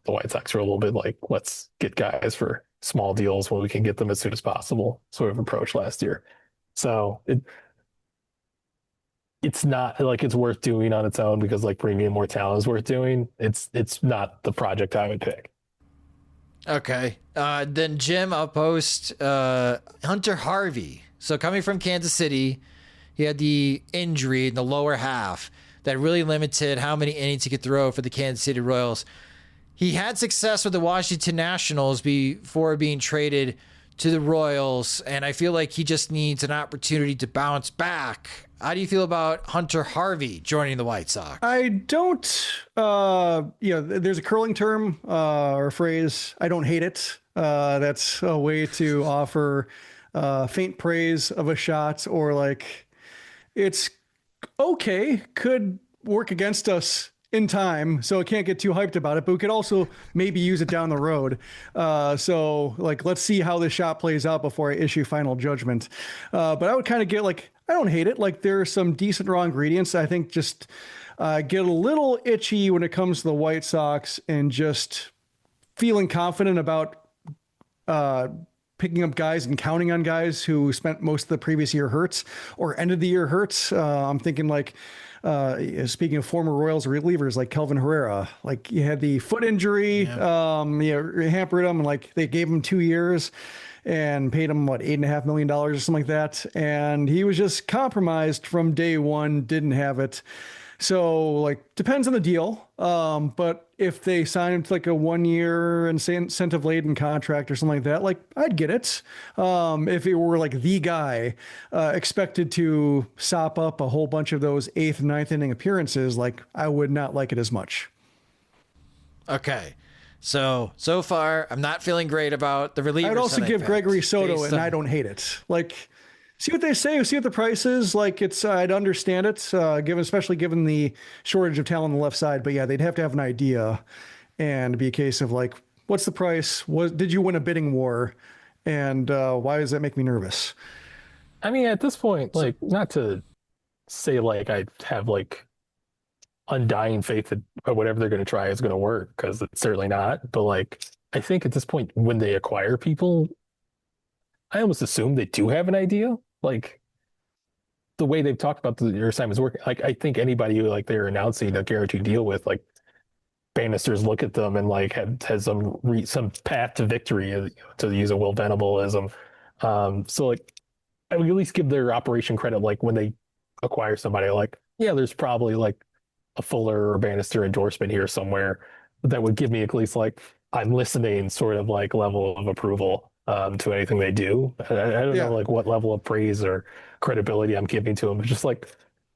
the White Sox are a little bit like, let's get guys for small deals when we can get them as soon as possible sort of approach last year. So it's not like it's worth doing on its own because like bringing in more talent is worth doing. It's not the project I would pick. Okay. Then Jim, I'll post Hunter Harvey. So coming from Kansas City, he had the injury in the lower half that really limited how many innings he could throw for the Kansas City Royals. He had success with the Washington Nationals before being traded to the Royals, and I feel like he just needs an opportunity to bounce back. How do you feel about Hunter Harvey joining the White Sox? I don't, there's a curling term or phrase, I don't hate it. That's a way to offer faint praise of a shot, or like, it's okay, could work against us in time, so I can't get too hyped about it, but we could also maybe use it down the road. So like, let's see how this shot plays out before I issue final judgment. But I would kind of get like, I don't hate it. Like, there are some decent raw ingredients. I think just get a little itchy when it comes to the White Sox and just feeling confident about picking up guys and counting on guys who spent most of the previous year hurts or ended the year hurts. I'm thinking like, speaking of former Royals relievers like Kelvin Herrera, like he had the foot injury, hampered him, and like they gave him 2 years and paid him $8.5 million or something like that. And he was just compromised from day one, didn't have it. So like, depends on the deal. But if they sign him to like a 1 year incentive laden contract or something like that, like I'd get it. If it were like the guy expected to sop up a whole bunch of those 8th and 9th inning appearances, like I would not like it as much. Okay. So far, I'm not feeling great about the relievers. I'd also give Gregory Soto, and I don't hate it. Like, see what they say, see what the price is. Like, I'd understand it, especially given the shortage of talent on the left side. But yeah, they'd have to have an idea, and be a case of like, what's the price? Did you win a bidding war? And why does that make me nervous? I mean, at this point, like, not to say like I have like undying faith that whatever they're going to try is going to work, because it's certainly not. But like, I think at this point, when they acquire people, I almost assume they do have an idea. Like, the way they've talked about their assignments working, like I think anybody who like they're announcing a guaranteed deal with, like Bannisters look at them and like has some path to victory, to use a Will Venableism. So like, I would at least give their operation credit. Like when they acquire somebody, like, yeah, there's probably like a Fuller or Bannister endorsement here somewhere that would give me at least like, I'm listening sort of like level of approval to anything they do. I don't know like what level of praise or credibility I'm giving to them. It's just like,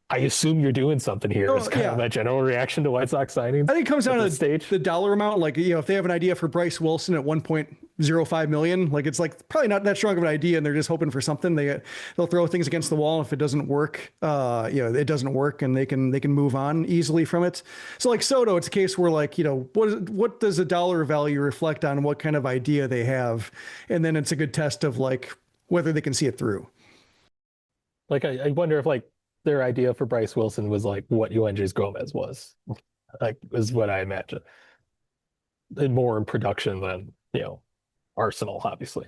I assume you're doing something here. It's kind of my general reaction to White Sox signings. I think it comes down to the dollar amount. Like, if they have an idea for Bryce Wilson at $1.05 million, like it's like probably not that strong of an idea, and they're just hoping for something. They'll throw things against the wall. If it doesn't work, it doesn't work, and they can move on easily from it. So like Soto, it's a case where like, what does a dollar value reflect on what kind of idea they have, and then it's a good test of like whether they can see it through. Like I wonder if like their idea for Bryce Wilson was like what Yoendrys Gomez was, like, is what I imagine. And more in production than, Arsenal, obviously.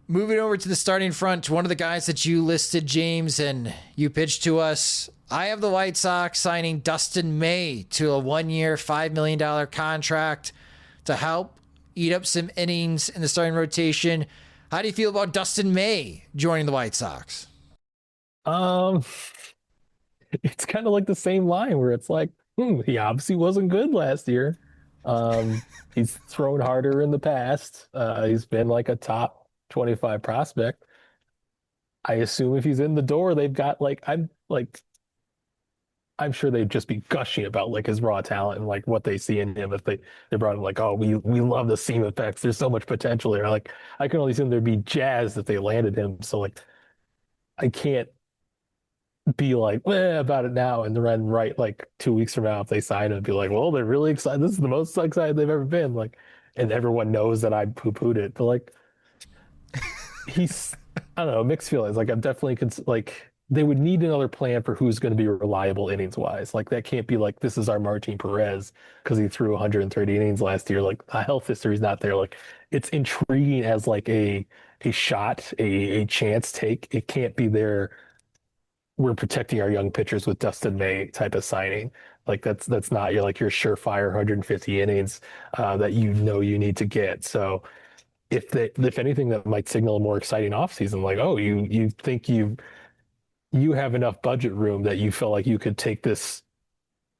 Moving over to the starting front, one of the guys that you listed, James, and you pitched to us, I have the White Sox signing Dustin May to a 1 year, $5 million contract to help eat up some innings in the starting rotation. How do you feel about Dustin May joining the White Sox? It's kind of like the same line where it's like, he obviously wasn't good last year. He's thrown harder in the past. He's been like a top 25 prospect. I assume if he's in the door, they've got like, I'm I'm sure they'd just be gushing about like his raw talent and like what they see in him if they brought him like, oh, we love the seam effects. There's so much potential there. Like I can only assume there'd be jazzed if they landed him. So like I can't be like about it now and then right like 2 weeks from now if they sign him and be like, well, they're really excited. This is the most excited they've ever been. Like, and everyone knows that I poo-pooed it. But like he's I don't know, mixed feelings. Like I'm definitely like they would need another plan for who's going to be reliable innings wise. Like that can't be like this is our Martin Perez because he threw 130 innings last year. Like the health history is not there. Like it's intriguing as like a shot, a chance take. It can't be there. We're protecting our young pitchers with Dustin May type of signing. Like that's not your surefire 150 innings that you need to get. So if anything, that might signal a more exciting offseason. Like, oh, you think you have enough budget room that you feel like you could take this,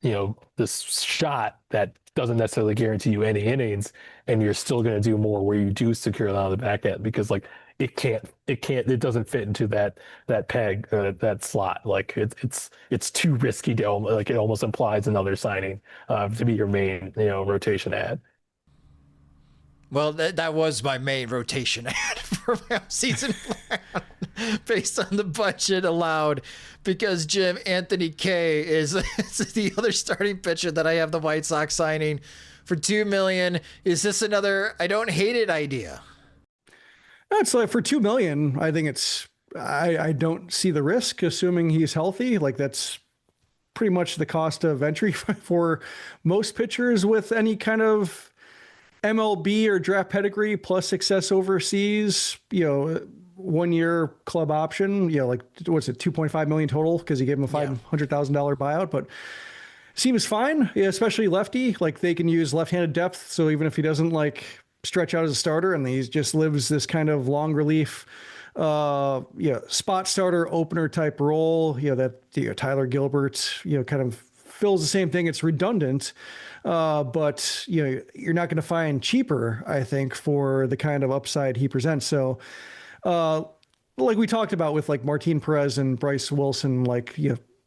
this shot that doesn't necessarily guarantee you any innings, and you're still going to do more where you do secure it on the back end because like it doesn't fit into that peg, that slot. Like it's too risky to like it almost implies another signing to be your main rotation ad. Well, that was my main rotation ad for my season plan based on the budget allowed, because Jim, Anthony Kay is the other starting pitcher that I have the White Sox signing for $2 million. Is this another I don't hate it idea? It's like for $2 million, I think I don't see the risk, assuming he's healthy. Like that's pretty much the cost of entry for most pitchers with any kind of MLB or draft pedigree plus success overseas, 1 year club option, like what's it, 2.5 million total because he gave him a $500,000 buyout, but seems fine, especially lefty. Like they can use left-handed depth. So even if he doesn't like stretch out as a starter and he just lives this kind of long relief, spot starter opener type role, that Tyler Gilbert, kind of fills the same thing. It's redundant. But you're not going to find cheaper, I think, for the kind of upside he presents. So, like we talked about with like Martin Perez and Bryce Wilson, like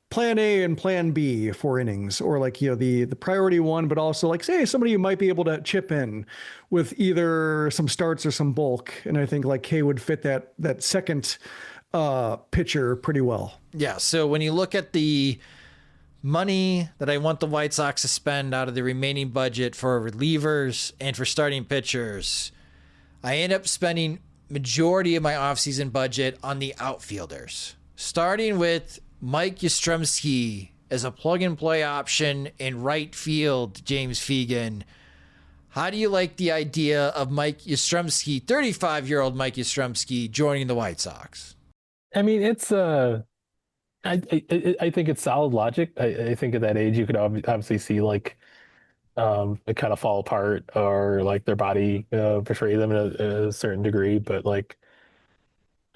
plan A and plan B for innings, or like the priority one, but also like say somebody you might be able to chip in with either some starts or some bulk. And I think like Kay would fit that second pitcher pretty well. Yeah. So when you look at the money that I want the White Sox to spend out of the remaining budget for relievers and for starting pitchers, I end up spending majority of my offseason budget on the outfielders, starting with Mike Yastrzemski as a plug-and-play option in right field. James Fegan, how do you like the idea of Mike Yastrzemski, 35-year-old Mike Yastrzemski, joining the White Sox? I mean, it's I think it's solid logic. I think at that age you could obviously see like it kind of fall apart, or like their body betray them in a certain degree. But like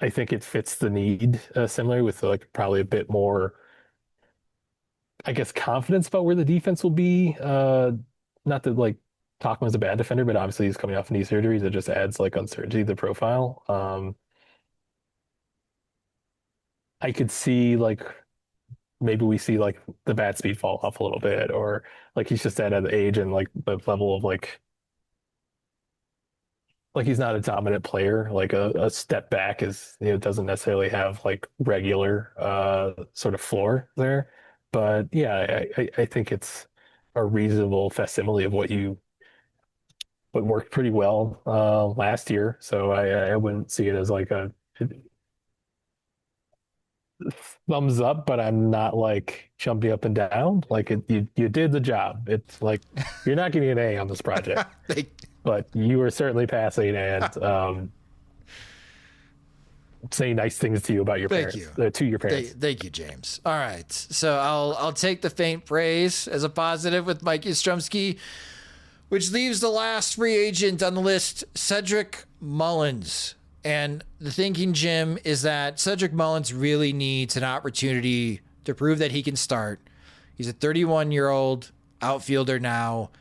I think it fits the need similarly, with like probably a bit more, I guess, confidence about where the defense will be. Not to like talk him as a bad defender, but obviously he's coming off knee surgery. That just adds like uncertainty to the profile. I could see like maybe we see like the bat speed fall off a little bit, or like he's just at an age and like the level of like he's not a dominant player. Like a step back is, doesn't necessarily have like regular sort of floor there. But yeah, I think it's a reasonable facsimile of what worked pretty well last year. So I wouldn't see it as like a thumbs up, but I'm not like jumping up and down. Like you did the job. It's like you're not getting an A on this project, but you were certainly passing and saying nice things to you about your parents. To your parents. Thank you, James. All right, so I'll take the faint praise as a positive with Mike Yastrzemski, which leaves the last free agent on the list, Cedric Mullins. And the thinking, Jim, is that Cedric Mullins really needs an opportunity to prove that he can start. He's a 31-year-old outfielder now.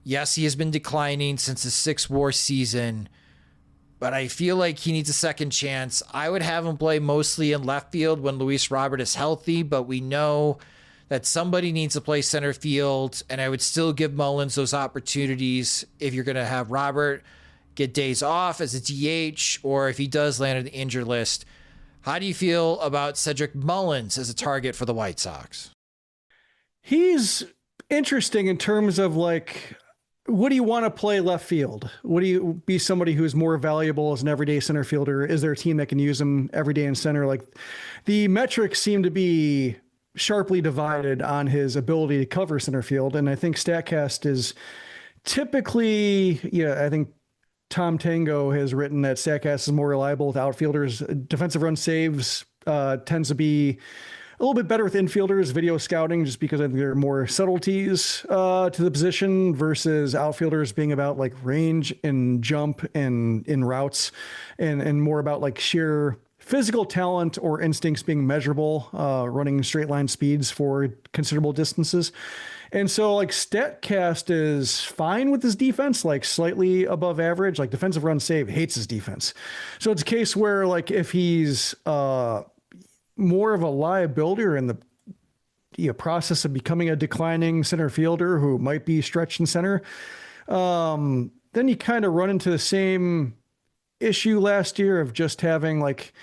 Yes, he has been declining since his 6 WAR season, but I feel like he needs a second chance. I would have him play mostly in left field when Luis Robert is healthy, but we know that somebody needs to play center field, and I would still give Mullins those opportunities if you're going to have Robert get days off as a DH, or if he does land on the injured list. How do you feel about Cedric Mullins as a target for the White Sox? He's interesting in terms of like, would he want to play left field? Would he be somebody who's more valuable as an everyday center fielder? Is there a team that can use him every day in center? Like, the metrics seem to be sharply divided on his ability to cover center field. And I think StatCast is typically, I think Tom Tango has written that StatCast is more reliable with outfielders. Defensive run saves tends to be a little bit better with infielders, video scouting, just because I think there are more subtleties to the position versus outfielders being about like range and jump and in routes and more about like sheer physical talent or instincts being measurable, running straight line speeds for considerable distances. And so like StatCast is fine with his defense, like slightly above average, like defensive run save, hates his defense. So it's a case where like if he's more of a liability or in the process of becoming a declining center fielder who might be stretched in center, then you kind of run into the same issue last year of just having like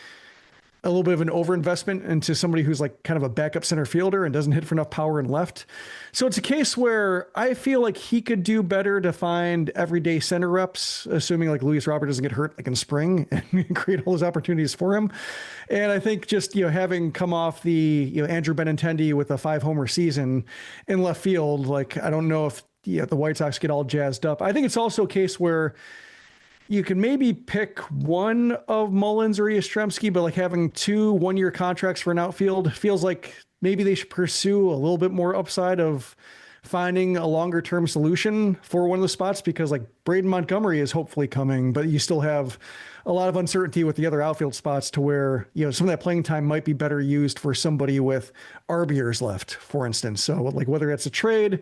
a little bit of an overinvestment into somebody who's like kind of a backup center fielder and doesn't hit for enough power and left. So it's a case where I feel like he could do better to find everyday center reps, assuming like Luis Robert doesn't get hurt like in spring and create all those opportunities for him. And I think just, having come off the, Andrew Benintendi with a 5-homer season in left field, like, I don't know if the White Sox get all jazzed up. I think it's also a case where you can maybe pick one of Mullins or Yastrzemski, but like having 2 one-year contracts for an outfield feels like maybe they should pursue a little bit more upside of finding a longer-term solution for one of the spots, because like Braden Montgomery is hopefully coming, but you still have a lot of uncertainty with the other outfield spots to where, some of that playing time might be better used for somebody with arb years left, for instance. So like whether that's a trade,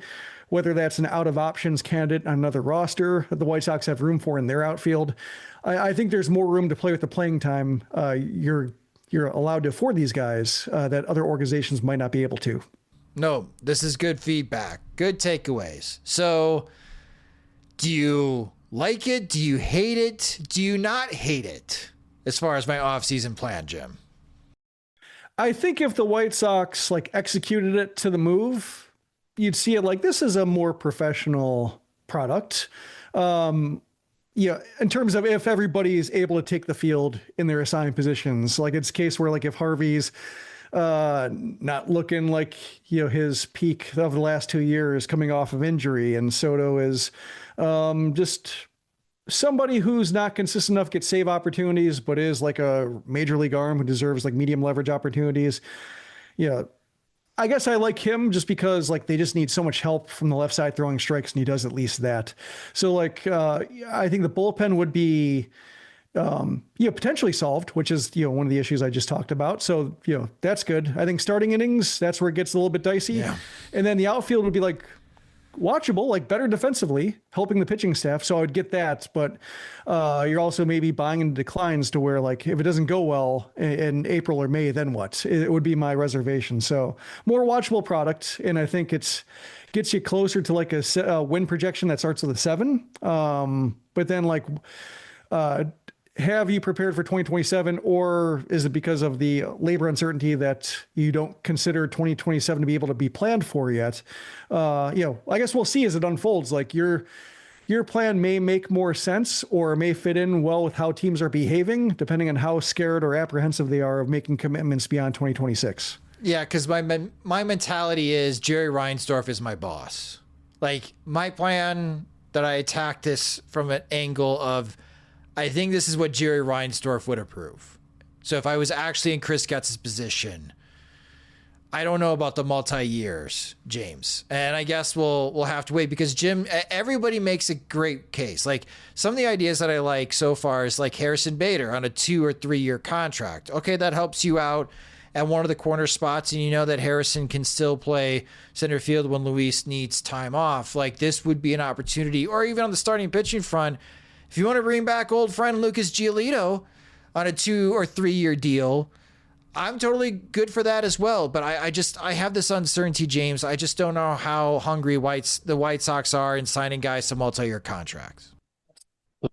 whether that's an out of options candidate on another roster that the White Sox have room for in their outfield, I think there's more room to play with the playing time you're allowed to afford these guys that other organizations might not be able to. No, this is good feedback. Good takeaways. So do you like it? Do you hate it? Do you not hate it? As far as my offseason plan, Jim. I think if the White Sox like executed it to the move, you'd see it like this is a more professional product. In terms of if everybody is able to take the field in their assigned positions, like it's a case where like if Harvey's not looking like, his peak of the last 2 years coming off of injury, and Soto is just somebody who's not consistent enough to get save opportunities, but is like a major league arm who deserves like medium leverage opportunities. I guess I like him just because like they just need so much help from the left side throwing strikes, and he does at least that. So like I think the bullpen would be potentially solved, which is one of the issues I just talked about. So that's good. I think starting innings, that's where it gets a little bit dicey. Yeah. And then the outfield would be like watchable, like better defensively, helping the pitching staff. So I would get that, but you're also maybe buying into declines to where like if it doesn't go well in April or May, then what? It would be my reservation. So more watchable product, and I think gets you closer to like a win projection that starts with a 7. But then like have you prepared for 2027, or is it because of the labor uncertainty that you don't consider 2027 to be able to be planned for yet? I guess we'll see as it unfolds. Like your plan may make more sense or may fit in well with how teams are behaving, depending on how scared or apprehensive they are of making commitments beyond 2026. Yeah, because my mentality is Jerry Reinsdorf is my boss. Like my plan that I attacked this from an angle of, I think this is what Jerry Reinsdorf would approve. So if I was actually in Chris Getz's position, I don't know about the multi-years, James. And I guess we'll have to wait, because Jim, everybody makes a great case. Like some of the ideas that I like so far is like Harrison Bader on a 2 or 3 year contract. Okay, that helps you out at one of the corner spots, and you know that Harrison can still play center field when Luis needs time off. Like this would be an opportunity, or even on the starting pitching front, if you want to bring back old friend Lucas Giolito on a 2 or 3 year deal, I'm totally good for that as well. But I have this uncertainty, James. I just don't know how hungry the White Sox are in signing guys to multi-year contracts.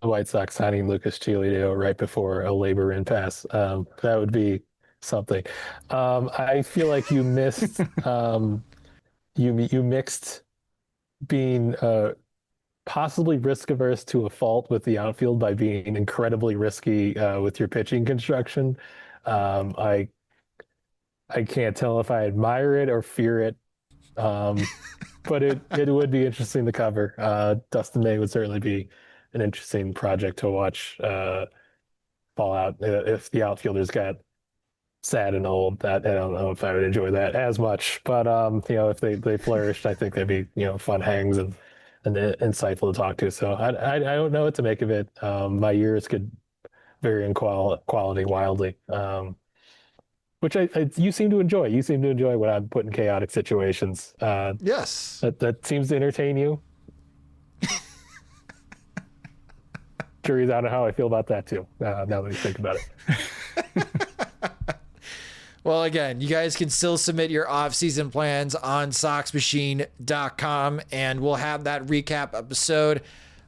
The White Sox signing Lucas Giolito right before a labor impasse. That would be something. I feel like you missed you mixed being possibly risk averse to a fault with the outfield by being incredibly risky with your pitching construction. I can't tell if I admire it or fear it. But it would be interesting to cover. Dustin May would certainly be an interesting project to watch fall out if the outfielders got sad and old. That I don't know if I would enjoy that as much, but if they flourished, I think they'd be fun hangs and insightful to talk to. So I don't know what to make of it. My years could vary in quality wildly, which you seem to enjoy. You seem to enjoy when I'm put in chaotic situations. Yes, that seems to entertain you. Jury's out on how I feel about that too. Now that we think about it. Well, again, you guys can still submit your off-season plans on SoxMachine.com, and we'll have that recap episode.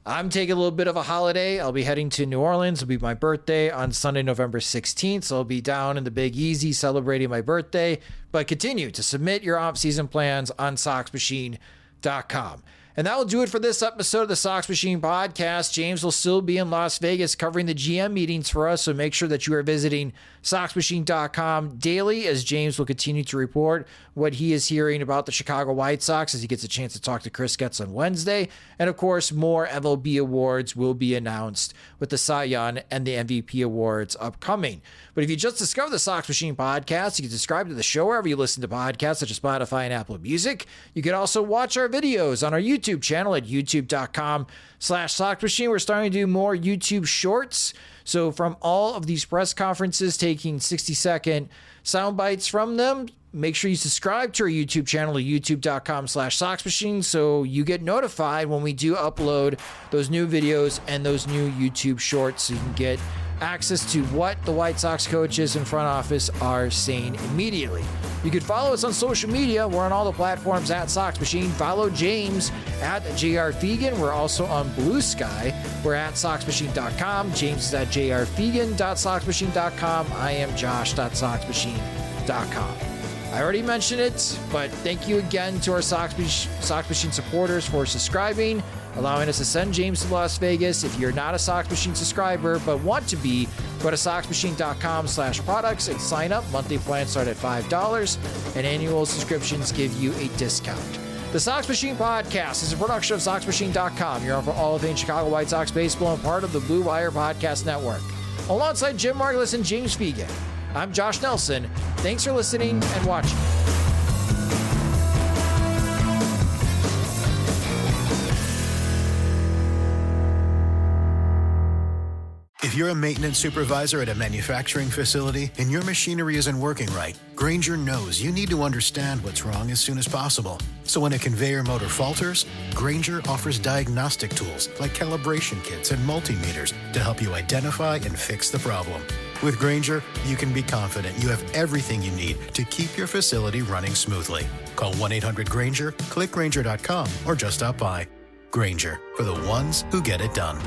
I'm taking a little bit of a holiday. I'll be heading to New Orleans. It'll be my birthday on Sunday, November 16th, so I'll be down in the Big Easy celebrating my birthday. But continue to submit your off-season plans on SoxMachine.com. And that will do it for this episode of the Sox Machine Podcast. James will still be in Las Vegas covering the GM meetings for us, so make sure that you are visiting SoxMachine.com daily as James will continue to report what he is hearing about the Chicago White Sox as he gets a chance to talk to Chris Getz on Wednesday. And of course, more MLB awards will be announced with the Cy Young and the MVP awards upcoming. But if you just discovered the Sox Machine Podcast, you can subscribe to the show wherever you listen to podcasts such as Spotify and Apple Music. You can also watch our videos on our YouTube channel at youtube.com/SoxMachine. We're starting to do more YouTube shorts. So from all of these press conferences, taking 60-second sound bites from them, make sure you subscribe to our YouTube channel at youtube.com/SoxMachine so you get notified when we do upload those new videos and those new YouTube shorts so you can get access to what the White Sox coaches and front office are saying immediately. You can follow us on social media. We're on all the platforms at Sox Machine. Follow James at JR Fegan. We're also on Blue Sky. We're at SoxMachine.com. James is at JRFegan.SoxMachine.com. I am Josh.SoxMachine.com. I already mentioned it, but thank you again to our Sox Machine supporters for subscribing, allowing us to send James to Las Vegas. If you're not a Sox Machine subscriber but want to be, go to SoxMachine.com/products and sign up. Monthly plans start at $5, and annual subscriptions give you a discount. The Sox Machine Podcast is a production of SoxMachine.com. You're on for all things Chicago White Sox baseball and part of the Blue Wire Podcast Network. Alongside Jim Margalus and James Fegan, I'm Josh Nelson. Thanks for listening and watching. If you're a maintenance supervisor at a manufacturing facility and your machinery isn't working right, Grainger knows you need to understand what's wrong as soon as possible. So when a conveyor motor falters, Grainger offers diagnostic tools like calibration kits and multimeters to help you identify and fix the problem. With Grainger, you can be confident you have everything you need to keep your facility running smoothly. Call 1-800-GRAINGER, click Grainger.com, or just stop by. Grainger, for the ones who get it done.